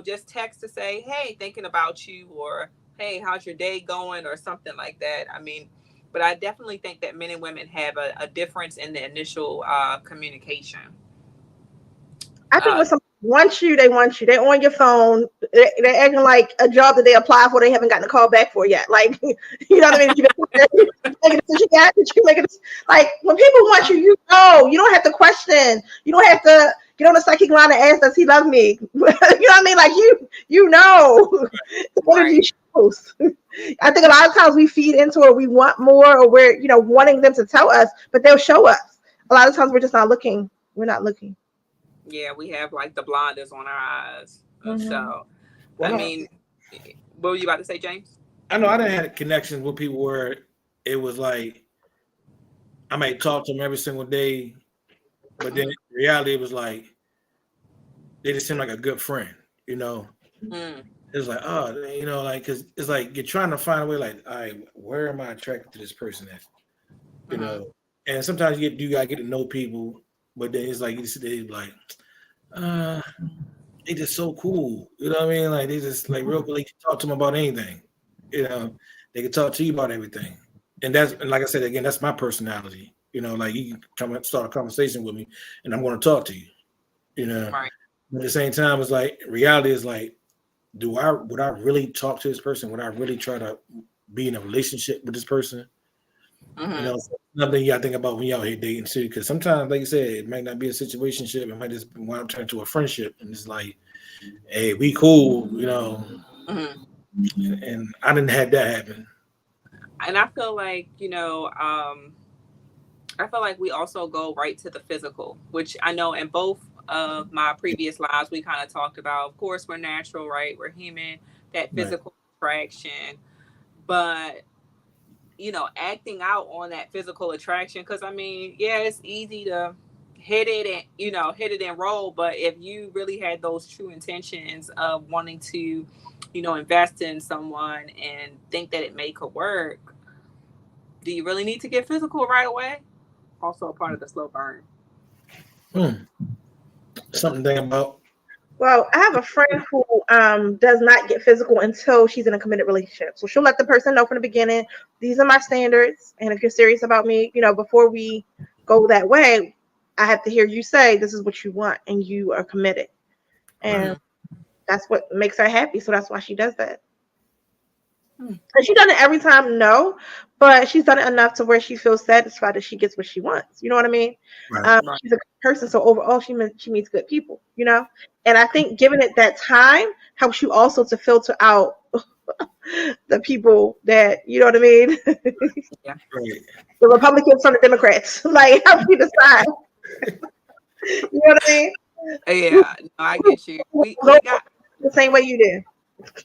[SPEAKER 3] just text to say, hey, thinking about you, or, hey, how's your day going, or something like that. I mean, but I definitely think that men and women have a difference in the initial communication. I think when somebody wants you, they want you. They're on your phone. They're acting like a job that they apply for, they haven't gotten a call back for yet. Like, you know what I mean? Did you make it? Like, when people want you, you don't have to question. You don't have to get on the psychic line and ask, does he love me? You know what I mean? Like, the energy shows. I think a lot of times we feed into it. We want more, or we're, wanting them to tell us, but they'll show us. A lot of times we're just not looking. We're not looking.
[SPEAKER 1] Yeah, we have like the blinders on our eyes. So, I mean, what were you about to say, James?
[SPEAKER 2] I know I didn't have connections with people where it was like I might talk to them every single day, but then in reality it was like they just seemed like a good friend, It was like, because it's like you're trying to find a way, like, all right, where am I attracted to this person at? And sometimes you gotta get to know people, but then it's like they like, they just so cool. You know what I mean? Like they just like real cool. They can talk to them about anything. They can talk to you about everything. And like I said again, that's my personality. Like you can come and start a conversation with me, and I'm going to talk to you.
[SPEAKER 1] Right.
[SPEAKER 2] But at the same time, it's like reality is like, would I really talk to this person? Would I really try to be in a relationship with this person? Nothing you got to think about when y'all here dating too, because sometimes, like you said, it might not be a situationship. It might just want to turn into a friendship, and it's like, hey, we cool, And I didn't have that happen.
[SPEAKER 1] And I feel like, I feel like we also go right to the physical, which I know in both of my previous lives, we kind of talked about, of course, we're natural, right? We're human, that
[SPEAKER 2] Right.
[SPEAKER 1] physical attraction, but acting out on that physical attraction. Because I mean, yeah, it's easy to hit it and hit it and roll, but if you really had those true intentions of wanting to, invest in someone and think that it may could work, do you really need to get physical right away? Also a part of the slow burn.
[SPEAKER 2] Something to think about.
[SPEAKER 3] Well, I have a friend who does not get physical until she's in a committed relationship. So she'll let the person know from the beginning, these are my standards. And if you're serious about me, before we go that way, I have to hear you say this is what you want and you are committed. And that's what makes her happy. So that's why she does that. And she doesn't every time, no, but she's done it enough to where she feels satisfied that she gets what she wants. You know what I mean?
[SPEAKER 2] Right.
[SPEAKER 3] She's a good person, so overall, she meets good people. And I think giving it that time helps you also to filter out the people that you know what I mean.
[SPEAKER 1] Yeah.
[SPEAKER 2] Right.
[SPEAKER 3] The Republicans from the Democrats, like help you decide. You know what I mean?
[SPEAKER 1] Yeah, no, I get you. We got
[SPEAKER 3] the same way you did.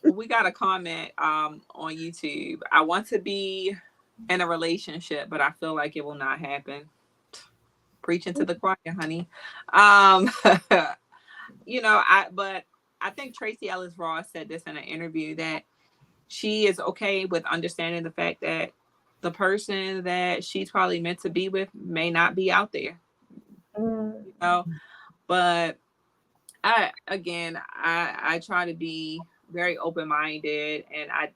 [SPEAKER 1] we got a comment on YouTube. I want to be in a relationship, but I feel like it will not happen. Preaching to the choir, honey. But I think Tracy Ellis Ross said this in an interview that she is okay with understanding the fact that the person that she's probably meant to be with may not be out there. But I try to be very open-minded, and I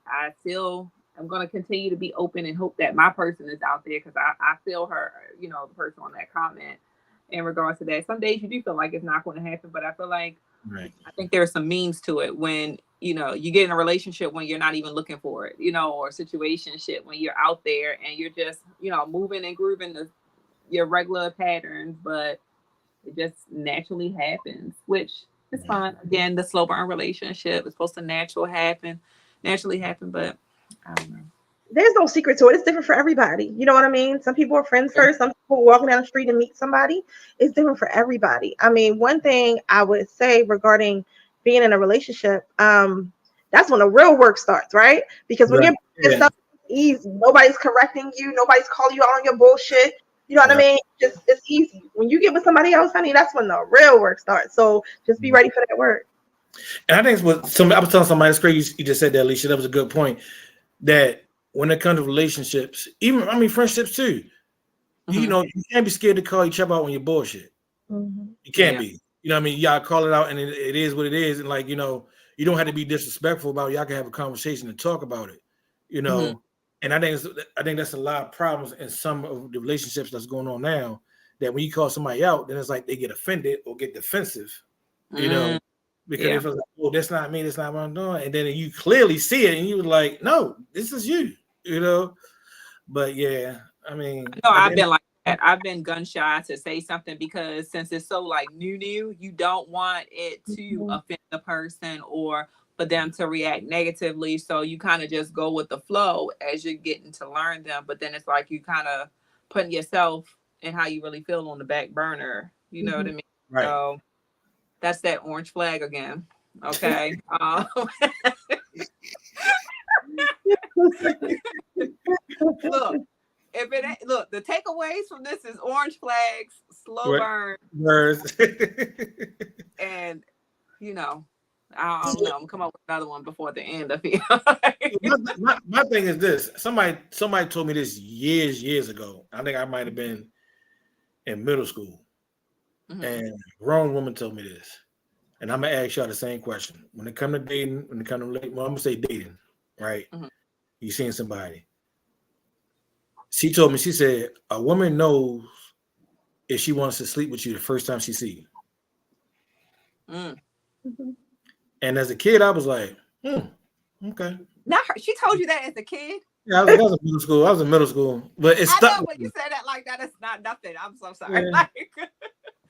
[SPEAKER 1] feel I'm going to continue to be open and hope that my person is out there, because I feel her, the person on that comment in regards to that. Some days you do feel like it's not going to happen, but I feel like I think there's some means to it when, you get in a relationship when you're not even looking for it, or a situationship when you're out there and you're just, moving and grooving your regular patterns, but it just naturally happens, which is fine. Again, the slow burn relationship is supposed to naturally happen, but I don't know.
[SPEAKER 3] There's no secret to it. It's different for everybody. You know what I mean? Some people are friends first. Some people walking down the street and meet somebody. It's different for everybody. I mean, one thing I would say regarding being in a relationship, that's when the real work starts, right? Because when you're stuff easy, nobody's correcting you, nobody's calling you out on your bullshit. You know what I mean? It's easy. When you get with somebody else, honey, that's when the real work starts. So just be ready for that work.
[SPEAKER 2] And I think it's what I was telling somebody, it's crazy you just said that, Alicia. That was a good point. That when it comes to relationships, friendships too, you can't be scared to call each other out on your bullshit. You can't be. You know what I mean? Y'all call it out, and it is what it is. And like, you don't have to be disrespectful about it. Y'all can have a conversation and talk about it. And I think that's a lot of problems in some of the relationships that's going on now. That when you call somebody out, then it's like they get offended or get defensive. Because if it's like, oh, that's not me, that's not what I'm doing, and then you clearly see it, and you were like, no, this is you. But yeah, I mean,
[SPEAKER 1] no, I've been like that. I've been gun shy to say something because since it's so like new, you don't want it to offend the person or for them to react negatively. So you kind of just go with the flow as you're getting to learn them. But then it's like you kind of putting yourself and how you really feel on the back burner. You know what I mean?
[SPEAKER 2] Right.
[SPEAKER 1] So that's that orange flag again. Okay. Look, the takeaways from this is orange flags, slow burn, and I don't know. I'm come up with another one before the end of it.
[SPEAKER 2] my thing is this: somebody told me this years ago. I think I might have been in middle school, and a grown woman told me this, and I'm gonna ask y'all the same question. When it comes to dating, I'm gonna say dating, right? You seeing somebody. She told me, she said, a woman knows if she wants to sleep with you the first time she sees you. And as a kid, I was like, okay.
[SPEAKER 1] Not her. She told you that as a kid?
[SPEAKER 2] Yeah, I was in middle school. I was in middle school. But it stuck.
[SPEAKER 1] I know when you say that like that, it's not nothing. I'm so sorry. Yeah.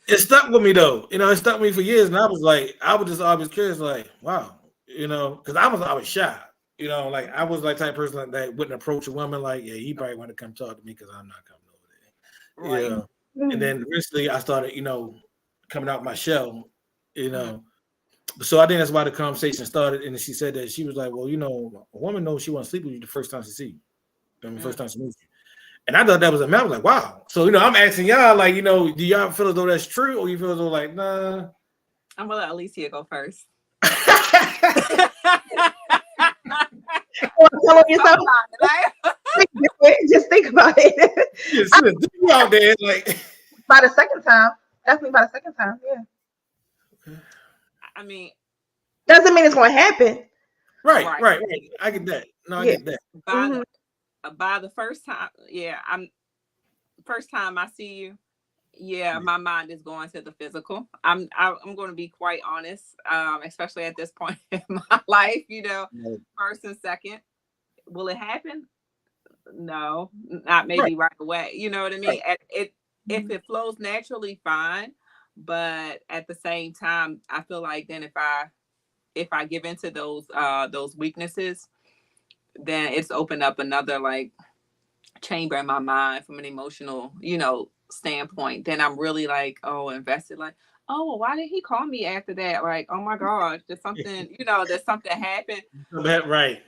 [SPEAKER 2] It stuck with me though. It stuck with me for years. And I was just always curious, like, wow, because I was shy. Like I was like type of person that wouldn't approach a woman like, yeah, he probably want to come talk to me because I'm not coming over there. Right. And then recently I started, coming out my shell, you know. So I think that's why the conversation started. And she said that she was like, well, you know, a woman knows she wants to sleep with you the first time she sees you. I mean, first time she meets you. And I thought that was a man. I was like, wow. So, you know, I'm asking y'all, like, you know, do y'all feel as though that's true, or you feel as though like, nah?
[SPEAKER 1] I'm gonna let Alicia go first.
[SPEAKER 3] Tell yourself, just think about it.
[SPEAKER 2] You out there, like,
[SPEAKER 3] by the second time, definitely by the second time, yeah.
[SPEAKER 1] I mean,
[SPEAKER 3] doesn't mean it's going to happen.
[SPEAKER 2] Right. I get that. No, I get that.
[SPEAKER 1] By the first time, first time I see you, my mind is going to the physical. I'm going to be quite honest, especially at this point in my life, you know, first and second. Will it happen? No, not maybe right away. You know what I mean? If it flows naturally, fine. But at the same time, I feel like then if I give into those weaknesses, then it's opened up another like chamber in my mind from an emotional, you know, standpoint. Then I'm really like, invested, like, well, why did he call me after that? Like, oh my gosh, there's something, you know, there's something happened.
[SPEAKER 2] Right.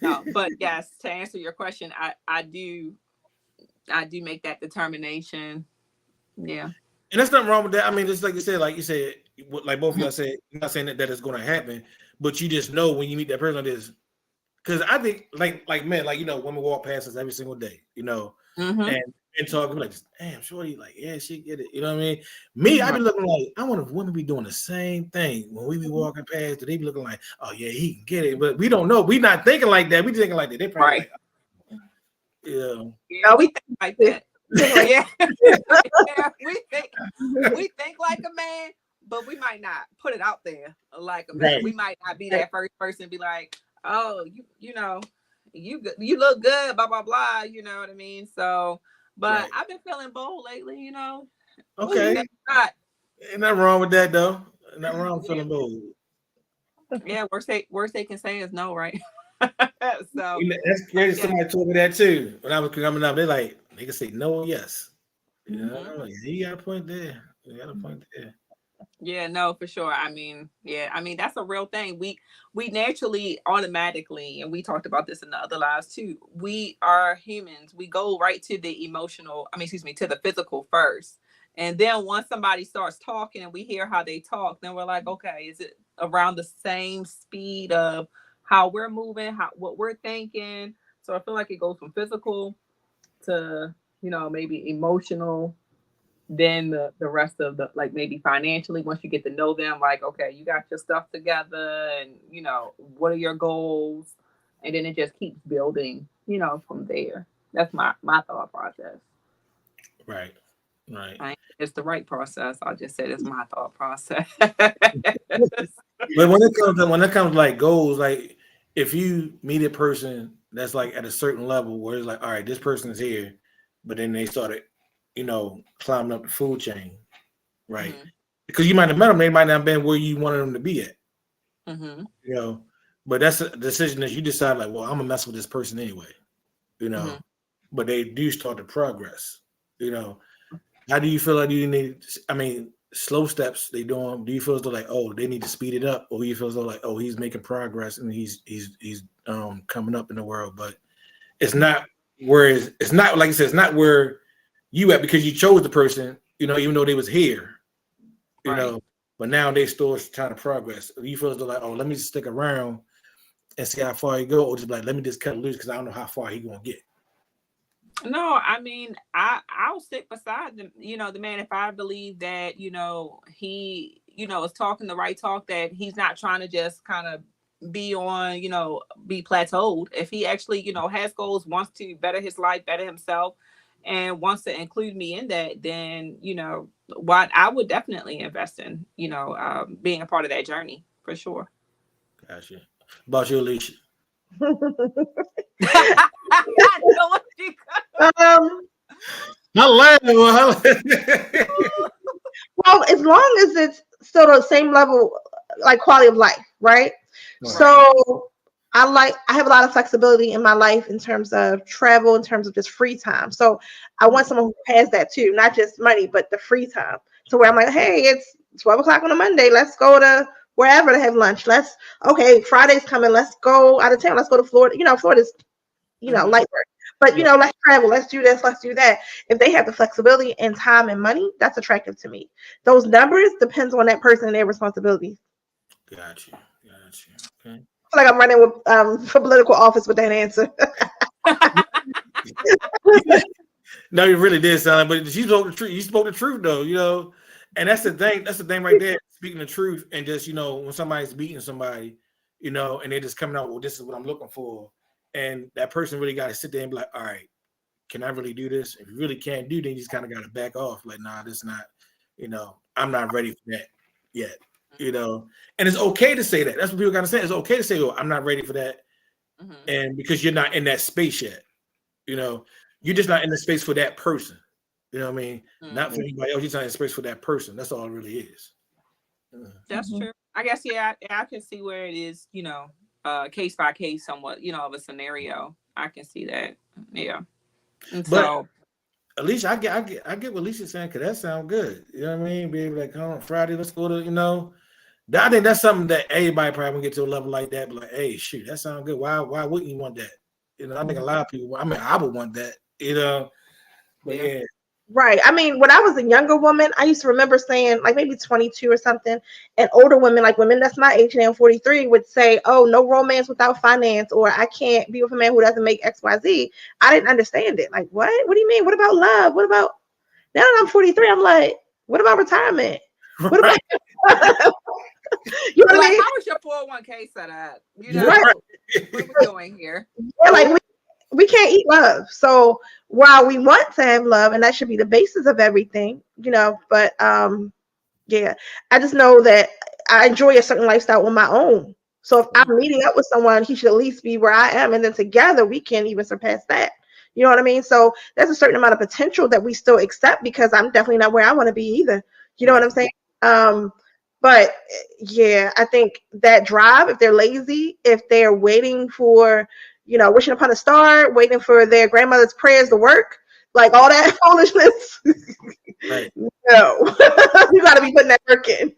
[SPEAKER 1] No, but yes, to answer your question, I do make that determination. Yeah.
[SPEAKER 2] And there's nothing wrong with that. I mean, just like you said, like both of y'all said, I'm not saying that it's going to happen, but you just know when you meet that person like this. Because I think, like men, like, you know, women walk past us every single day, you know, and talking like, damn, shorty, like, yeah, she get it. You know what I mean? Me, I be looking like, I wonder if women be doing the same thing when we be walking past. They be looking like, oh yeah, he can get it, but we don't know. We not thinking like that. We thinking like that. They probably like,
[SPEAKER 1] yeah, we think like that. Yeah. we think like a man, but we might not put it out there like a man. Right. We might not be that first person be like, oh, you know, you look good, blah blah blah. You know what I mean? So, but I've been feeling bold lately. You know.
[SPEAKER 2] Okay. Ain't nothing wrong with that though. Nothing wrong with feeling bold.
[SPEAKER 1] Yeah, worst they can say is no, right? So
[SPEAKER 2] that's crazy. Somebody told me that too when I was coming up. They can say no or yes. You know, like, you got a point there. Yeah, no, for sure. I mean, that's a real thing. We naturally, automatically, and we talked about this in the other lives too. We are humans. We go right to the emotional. To the physical first, and then once somebody starts talking and we hear how they talk, then we're like, okay, is it around the same speed of how we're moving, what we're thinking? So I feel like it goes from physical to, you know, maybe emotional, then the rest of the, like, maybe financially, once you get to know them, like, okay, you got your stuff together, and, you know, what are your goals? And then it just keeps building, you know, from there. That's my thought process. Right.
[SPEAKER 1] It's the right process. I just said it's my thought process.
[SPEAKER 2] But when it comes like goals, like if you meet a person that's like at a certain level where it's like, all right, this person is here, but then they started, you know, climbing up the food chain, right? Because you might have met them, they might not have been where you wanted them to be at, you know. But that's a decision that you decide, like, well, I'm gonna mess with this person anyway, you know. But they do start to progress, you know. How do you feel like you need? I mean, slow steps they doing. Do you feel as though like, oh, they need to speed it up, or do you feel as though like, oh, he's making progress and he's coming up in the world, but it's not where it's not, like I said, it's not where you at because you chose the person, you know, even though they was here, you know, but now they still trying to progress. You feel as though like, oh, let me just stick around and see how far he go, or just like, let me just cut loose because I don't know how far he gonna get.
[SPEAKER 1] No, I mean, I'll stick beside the, you know, the man if I believe that, you know, he, you know, is talking the right talk, that he's not trying to just kind of be on, you know, be plateaued. If he actually, you know, has goals, wants to better his life, better himself, and wants to include me in that, then, you know, what I would definitely invest in, you know, being a part of that journey for sure.
[SPEAKER 2] Gotcha. About you, Alicia?
[SPEAKER 3] Well, as long as it's still the same level, like quality of life, right? So I have a lot of flexibility in my life in terms of travel, in terms of just free time. So I want someone who has that too, not just money, but the free time. to where I'm like, hey, it's 12 o'clock on a Monday. Let's go to wherever to have lunch. Okay, Friday's coming. Let's go out of town. Let's go to Florida. Florida's, light work. But, let's travel. Let's do this. Let's do that. If they have the flexibility and time and money, that's attractive to me. Those numbers depends on that person and their responsibilities.
[SPEAKER 2] Got you. Okay.
[SPEAKER 3] I feel like I'm running with for political office with that answer.
[SPEAKER 2] No, you really did sound like, but you spoke the truth. You spoke the truth though, and that's the thing. That's the thing right there. Speaking the truth, and just when somebody's beating somebody, and they're just coming out, well, this is what I'm looking for, and that person really got to sit there and be like, all right, can I really do this? If you really can't do, then you just kind of got to back off. Like, nah, this not, I'm not ready for that yet, And it's okay to say that. That's what people got to say. It's okay to say, oh, I'm not ready for that, and because you're not in that space yet, You're just not in the space for that person. You know what I mean? Not for anybody else. You're just not in space for that person. That's all it really is.
[SPEAKER 1] That's true. I guess, I can see where it is, case by case somewhat, of a scenario. I can see that. Yeah. And
[SPEAKER 2] but Alicia, I get what Alicia's saying, because that sounds good. You know what I mean? Be able to come on Friday, let's go to, I think that's something that everybody probably will get to a level like that. But like, hey, shoot, that sounds good. Why wouldn't you want that? I think a lot of people, I would want that. But yeah.
[SPEAKER 3] Right. I mean, when I was a younger woman, I used to remember saying, like maybe 22 or something, and older women, like women that's my age now, 43, would say, oh, no romance without finance, or I can't be with a man who doesn't make XYZ. I didn't understand it. Like, what? What do you mean? What about love? What about, now that I'm 43, I'm like, what about retirement? What about,
[SPEAKER 1] you know what I mean? How was your 401k set up? What are we doing here?
[SPEAKER 3] Yeah, like we can't eat love. So while we want to have love, and that should be the basis of everything, but yeah, I just know that I enjoy a certain lifestyle on my own. So if I'm meeting up with someone, he should at least be where I am, and then together we can even surpass that. You know what I mean? So there's a certain amount of potential that we still accept, because I'm definitely not where I want to be either. You know what I'm saying? But yeah, I think that drive, if they're lazy, if they're waiting for, wishing upon a star, waiting for their grandmother's prayers to work, like all that foolishness.
[SPEAKER 2] Right.
[SPEAKER 3] No, you got to be putting that work in.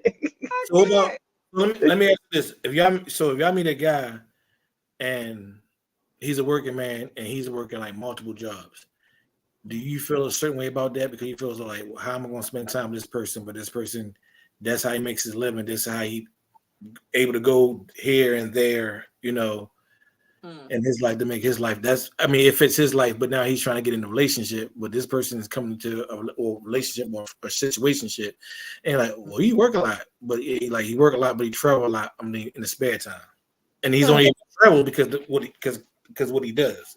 [SPEAKER 2] So let me ask you this: if y'all meet a guy and he's a working man and he's working like multiple jobs, do you feel a certain way about that? Because you feel like, well, how am I going to spend time with this person? But this person, that's how he makes his living. This is how he able to go here and there, in his life to make his life. It fits his life, but now he's trying to get in a relationship, but this person is coming to a relationship or a situationship, and like, well, he work a lot, but he work a lot, but he travel a lot. In the spare time, and he's only able to travel because what he does,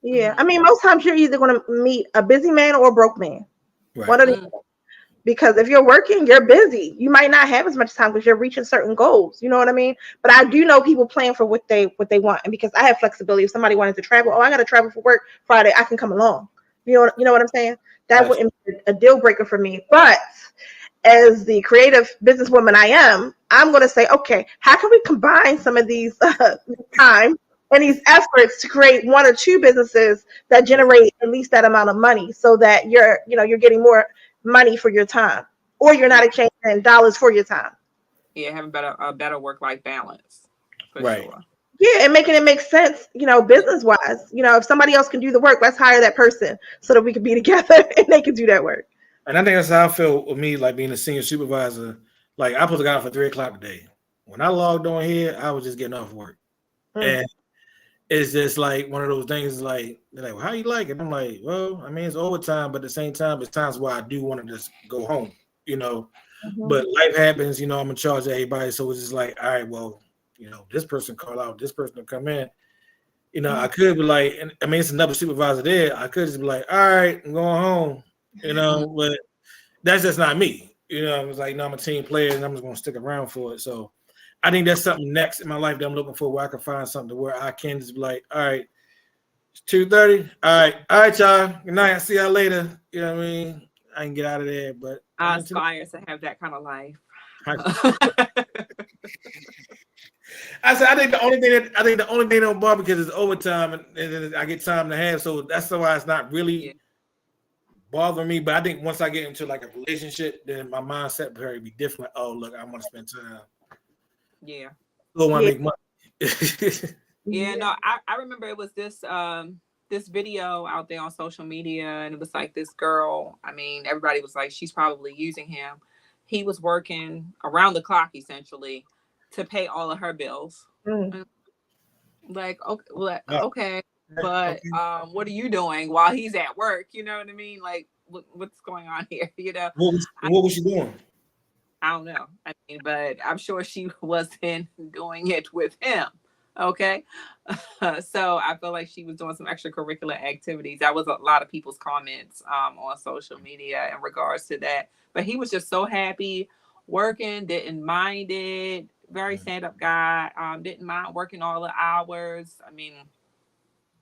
[SPEAKER 3] Yeah, I mean, most times you're either going to meet a busy man or a broke man.
[SPEAKER 2] Right.
[SPEAKER 3] One of the Because if you're working, you're busy. You might not have as much time because you're reaching certain goals. You know what I mean? But I do know people plan for what they want. And because I have flexibility, if somebody wanted to travel, I got to travel for work Friday, I can come along. You know what I'm saying? That wouldn't be a deal breaker for me. But as the creative businesswoman I am, I'm going to say, okay, how can we combine some of these time and these efforts to create one or two businesses that generate at least that amount of money, so that you're getting more money for your time, or you're not exchanging dollars for your time.
[SPEAKER 1] Yeah, having a better work-life balance.
[SPEAKER 2] Right.
[SPEAKER 1] Sure.
[SPEAKER 3] Yeah, and making it make sense, business-wise. If somebody else can do the work, let's hire that person so that we can be together and they can do that work.
[SPEAKER 2] And I think that's how I feel with me, like being a senior supervisor. Like, I supposed to get out for 3:00 today. When I logged on here, I was just getting off work. And it's just like one of those things, like, they're like, well, how you like it? I'm like, well, it's overtime, but at the same time, it's times where I do want to just go home, But life happens, I'm in charge of everybody. So it's just like, all right, well, this person call out, this person will come in. I could be like, it's another supervisor there. I could just be like, all right, I'm going home, but that's just not me. It's like, I'm a team player and I'm just going to stick around for it. So I think that's something next in my life that I'm looking for, where I can find something where I can just be like, all right, it's 2:30. All right, y'all. Good night. I'll see y'all later. You know what I mean? I can get out of there, but
[SPEAKER 1] I aspire to have that kind of life.
[SPEAKER 2] I said, I think the only thing don't bother because it's overtime and I get time to have. So that's why it's not really bother me. But I think once I get into like a relationship, then my mindset will probably be different. Like, oh, look, I want to spend time.
[SPEAKER 1] Yeah.
[SPEAKER 2] I want to
[SPEAKER 3] Yeah.
[SPEAKER 2] make money.
[SPEAKER 1] Yeah, no, I remember it was this video out there on social media, and it was like this girl. I mean, everybody was like, she's probably using him. He was working around the clock essentially to pay all of her bills.
[SPEAKER 3] Mm.
[SPEAKER 1] Like, okay, well,
[SPEAKER 2] Yeah.
[SPEAKER 1] okay, but
[SPEAKER 2] Okay.
[SPEAKER 1] what are you doing while he's at work? You know what I mean? Like, what's going on here? You know,
[SPEAKER 2] What was she doing?
[SPEAKER 1] I don't know. I mean, but I'm sure she wasn't doing it with him. Okay. So I feel like she was doing some extracurricular activities. That was a lot of people's comments on social media in regards to that. But he was just so happy working, didn't mind it. Very stand up guy. Didn't mind working all the hours. I mean,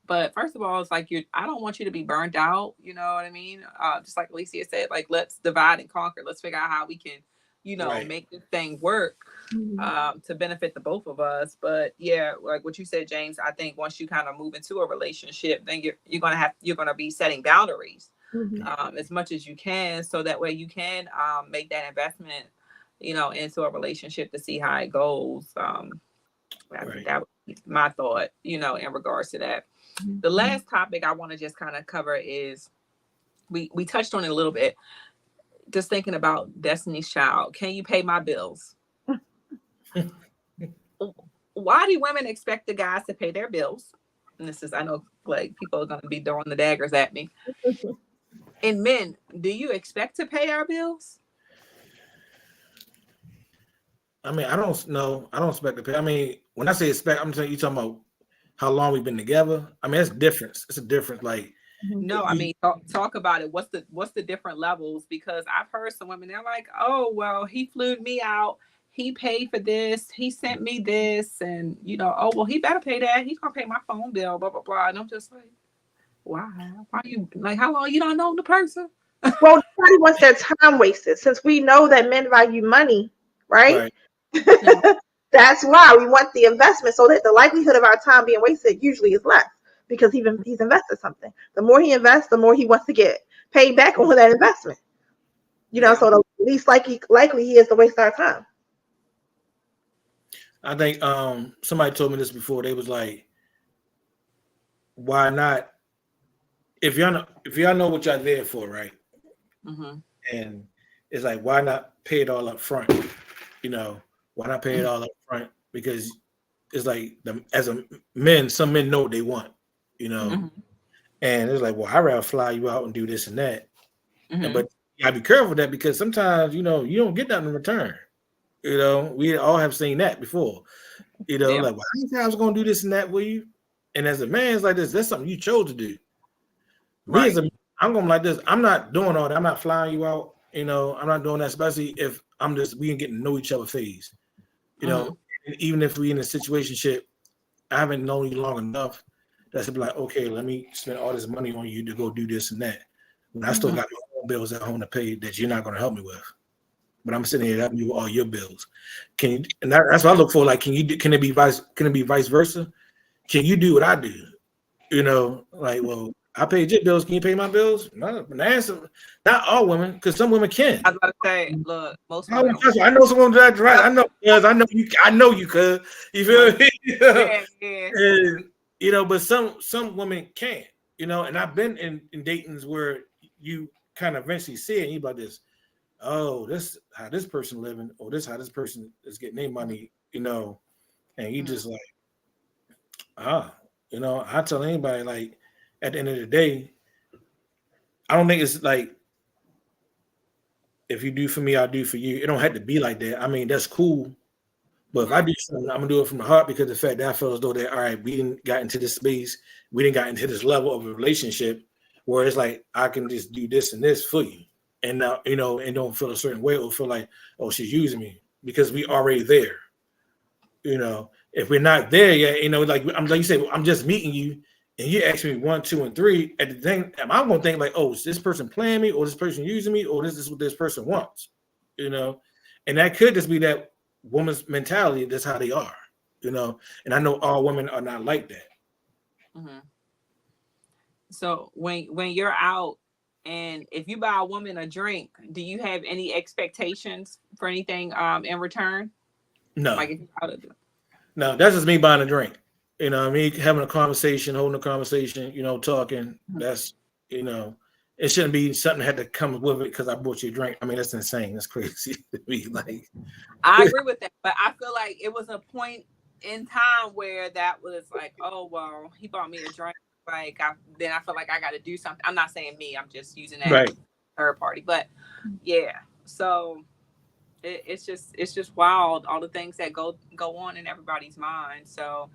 [SPEAKER 1] but first of all, it's like I don't want you to be burned out. You know what I mean? Just like Alicia said, like, let's divide and conquer. Let's figure out how we can,
[SPEAKER 2] Right.
[SPEAKER 1] make this thing work to benefit the both of us. But yeah, like what you said, James, I think once you kind of move into a relationship, then you're gonna be setting boundaries as much as you can, so that way you can make that investment, into a relationship to see how it goes. I think that would be my thought, in regards to that. The last topic I want to just kind of cover is we touched on it a little bit. Just thinking about Destiny's Child. Can you pay my bills? Why do women expect the guys to pay their bills? And this is, I know, like, people are going to be throwing the daggers at me. And men, do you expect to pay our bills?
[SPEAKER 2] I mean, I don't know. I don't expect to pay. I mean, when I say expect, I'm saying you talking about how long we've been together. I mean, it's different. It's a difference. Like,
[SPEAKER 1] no, I mean, talk about it. What's the different levels? Because I've heard some women, they're like, oh, well, he flew me out. He paid for this. He sent me this. And, oh, well, he better pay that. He's going to pay my phone bill, blah, blah, blah. And I'm just like, why? Why you, like, how long you don't know the person?
[SPEAKER 3] Well, nobody wants their time wasted. Since we know that men value money, right? That's why we want the investment, so that the likelihood of our time being wasted usually is less, because he's invested something. The more he invests, the more he wants to get paid back on that investment. So the least likely he is to waste our time.
[SPEAKER 2] I think somebody told me this before. They was like, why not? If y'all know what y'all there for, right?
[SPEAKER 1] Mm-hmm.
[SPEAKER 2] And it's like, why not pay it all up front? Why not pay it all up front? Because it's like, some men know what they want, and it's like, well, I'd rather fly you out and do this and that. But you gotta be careful with that, because sometimes, you don't get that in return. We all have seen that before. Like, well, how many times gonna do this and that with you? And as a man, it's like this, that's something you chose to do. Me as a, I'm going like this. I'm not doing all that. I'm not flying you out. I'm not doing that, especially if we can get to know each other phase. And even if we in a situationship, I haven't known you long enough that's to be like, okay, let me spend all this money on you to go do this and that, when I still got my own bills at home to pay that you're not going to help me with. But I'm sitting here helping you with all your bills. Can you? And that's what I look for. Like, can it be vice versa? Can you do what I do? Like, well, I paid your bills. Can you pay my bills? No, not all women, because some women can.
[SPEAKER 1] I was about to say, look, most
[SPEAKER 2] women. I know someone that's right. I know, because I know you, cuz you feel me? And, but some women can't. And I've been in datings where you kind of eventually see it, and you about this. Oh, this how this person living, or this how this person is getting their money. And you just like, I tell anybody, like, at the end of the day, I don't think it's like, if you do for me, I'll do for you. It don't have to be like that. I mean, that's cool. But if I do something, I'm gonna do it from the heart, because the fact that I feel as though that, all right, we didn't got into this space, we didn't got into this level of a relationship where it's like, I can just do this and this for you. And now, and don't feel a certain way, or feel like, oh, she's using me, because we already there. If we're not there yet, like you say, I'm just meeting you, and you ask me 1, 2, and 3. At the thing, I'm gonna think like, oh, is this person playing me, or this person using me, or this is what this person wants, and that could just be that woman's mentality. That's how they are, And I know all women are not like that.
[SPEAKER 1] So when you're out And if you buy a woman a drink, do you have any expectations for anything in return?
[SPEAKER 2] No,
[SPEAKER 1] Like if you out of
[SPEAKER 2] no, that's just me buying a drink. You know, me having a conversation, holding a conversation, you know, talking. That's, you know, it shouldn't be something that had to come with it because I bought you a drink. I mean, that's insane. That's crazy to me. Like,
[SPEAKER 1] I agree with that, but I feel like it was a point in time where that was like, oh well, he bought me a drink. Like then I feel like I got to do something. I'm not saying me. I'm just using that
[SPEAKER 2] right.
[SPEAKER 1] third party. But yeah, so it's just wild all the things that go on in everybody's mind. So,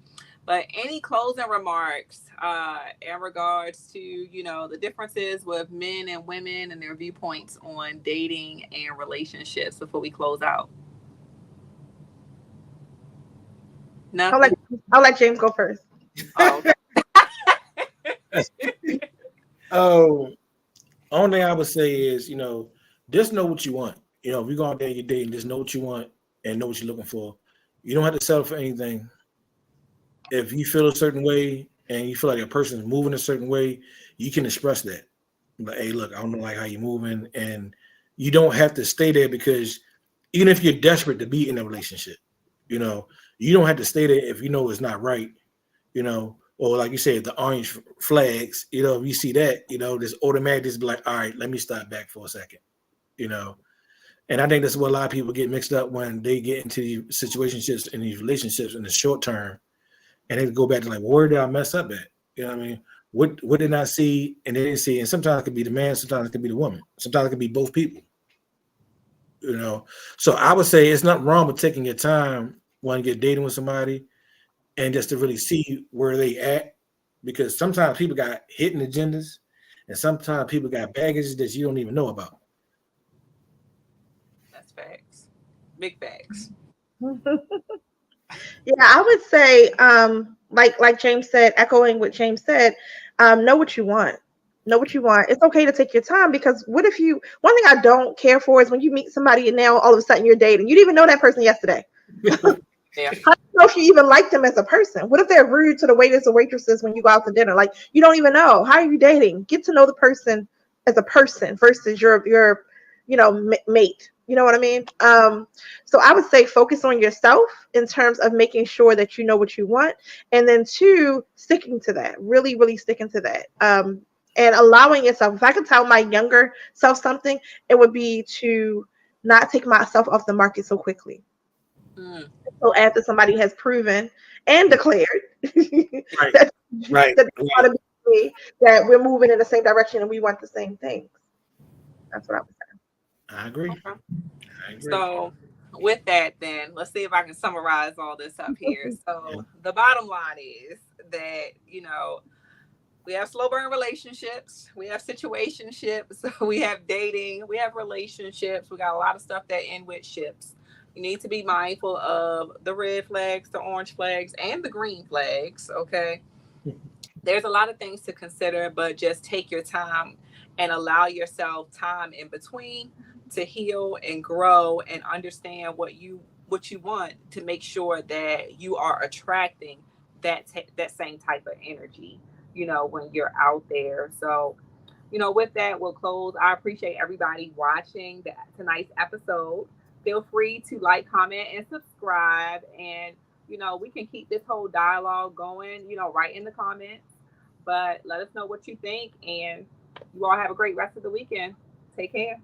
[SPEAKER 1] but any closing remarks in regards to, you know, the differences with men and women and their viewpoints on dating and relationships before we close out? Nothing.
[SPEAKER 3] I'll let James go first.
[SPEAKER 1] Oh, okay.
[SPEAKER 2] Oh, only thing I would say is, you know, just know what you want. You know, if you go out there and you're dating, just know what you want and know what you're looking for. You don't have to settle for anything. If you feel a certain way and you feel like a person is moving a certain way, you can express that. But hey, look, I don't like how you're moving, and you don't have to stay there because even if you're desperate to be in a relationship, you know, you don't have to stay there if you know it's not right, you know, or like you said, the orange flags, you know, if you see that, you know, this automatic just be like, all right, let me stop back for a second, you know. And I think that's what a lot of people get mixed up when they get into these situationships and these relationships in the short term, and they go back to like, well, where did I mess up at? You know what I mean? What did I see and they didn't see? And sometimes it could be the man, sometimes it could be the woman, sometimes it could be both people. You know, so I would say it's not wrong with taking your time when you get dating with somebody and just to really see where they at, because sometimes people got hidden agendas, and sometimes people got baggage that you don't even know about.
[SPEAKER 1] That's facts. Big facts.
[SPEAKER 3] Yeah, I would say, like James said, echoing what James said, know what you want. Know what you want. It's okay to take your time, because what if you? One thing I don't care for is when you meet somebody and now all of a sudden you're dating. You didn't even know that person yesterday.
[SPEAKER 1] Yeah.
[SPEAKER 3] How do you know if you even like them as a person? What if they're rude to the waiters or waitresses when you go out to dinner? Like, you don't even know. How are you dating? Get to know the person as a person versus your mate. You know what I mean? So I would say focus on yourself in terms of making sure that you know what you want, and then two, sticking to that. Really, really sticking to that. And allowing yourself. If I could tell my younger self something, it would be to not take myself off the market so quickly.
[SPEAKER 1] Mm.
[SPEAKER 3] So after somebody has proven and declared
[SPEAKER 2] Right,
[SPEAKER 3] that,
[SPEAKER 2] right,
[SPEAKER 3] that they
[SPEAKER 2] right.
[SPEAKER 3] want to be me, that we're moving in the same direction and we want the same things. That's what I would say.
[SPEAKER 2] I agree.
[SPEAKER 1] Okay.
[SPEAKER 2] I agree.
[SPEAKER 1] So, with that, then let's see if I can summarize all this up here.
[SPEAKER 2] Yeah.
[SPEAKER 1] So, the bottom line is that, you know, we have slow burn relationships, we have situationships, we have dating, we have relationships, we got a lot of stuff that end with ships. You need to be mindful of the red flags, the orange flags, and the green flags. Okay. There's a lot of things to consider, but just take your time and allow yourself time in between to heal and grow and understand what you want, to make sure that you are attracting that same type of energy, you know, when you're out there. So, you know, with that, we'll close. I appreciate everybody watching tonight's episode. Feel free to like, comment, and subscribe. And, you know, we can keep this whole dialogue going, you know, right in the comments. But let us know what you think. And you all have a great rest of the weekend. Take care.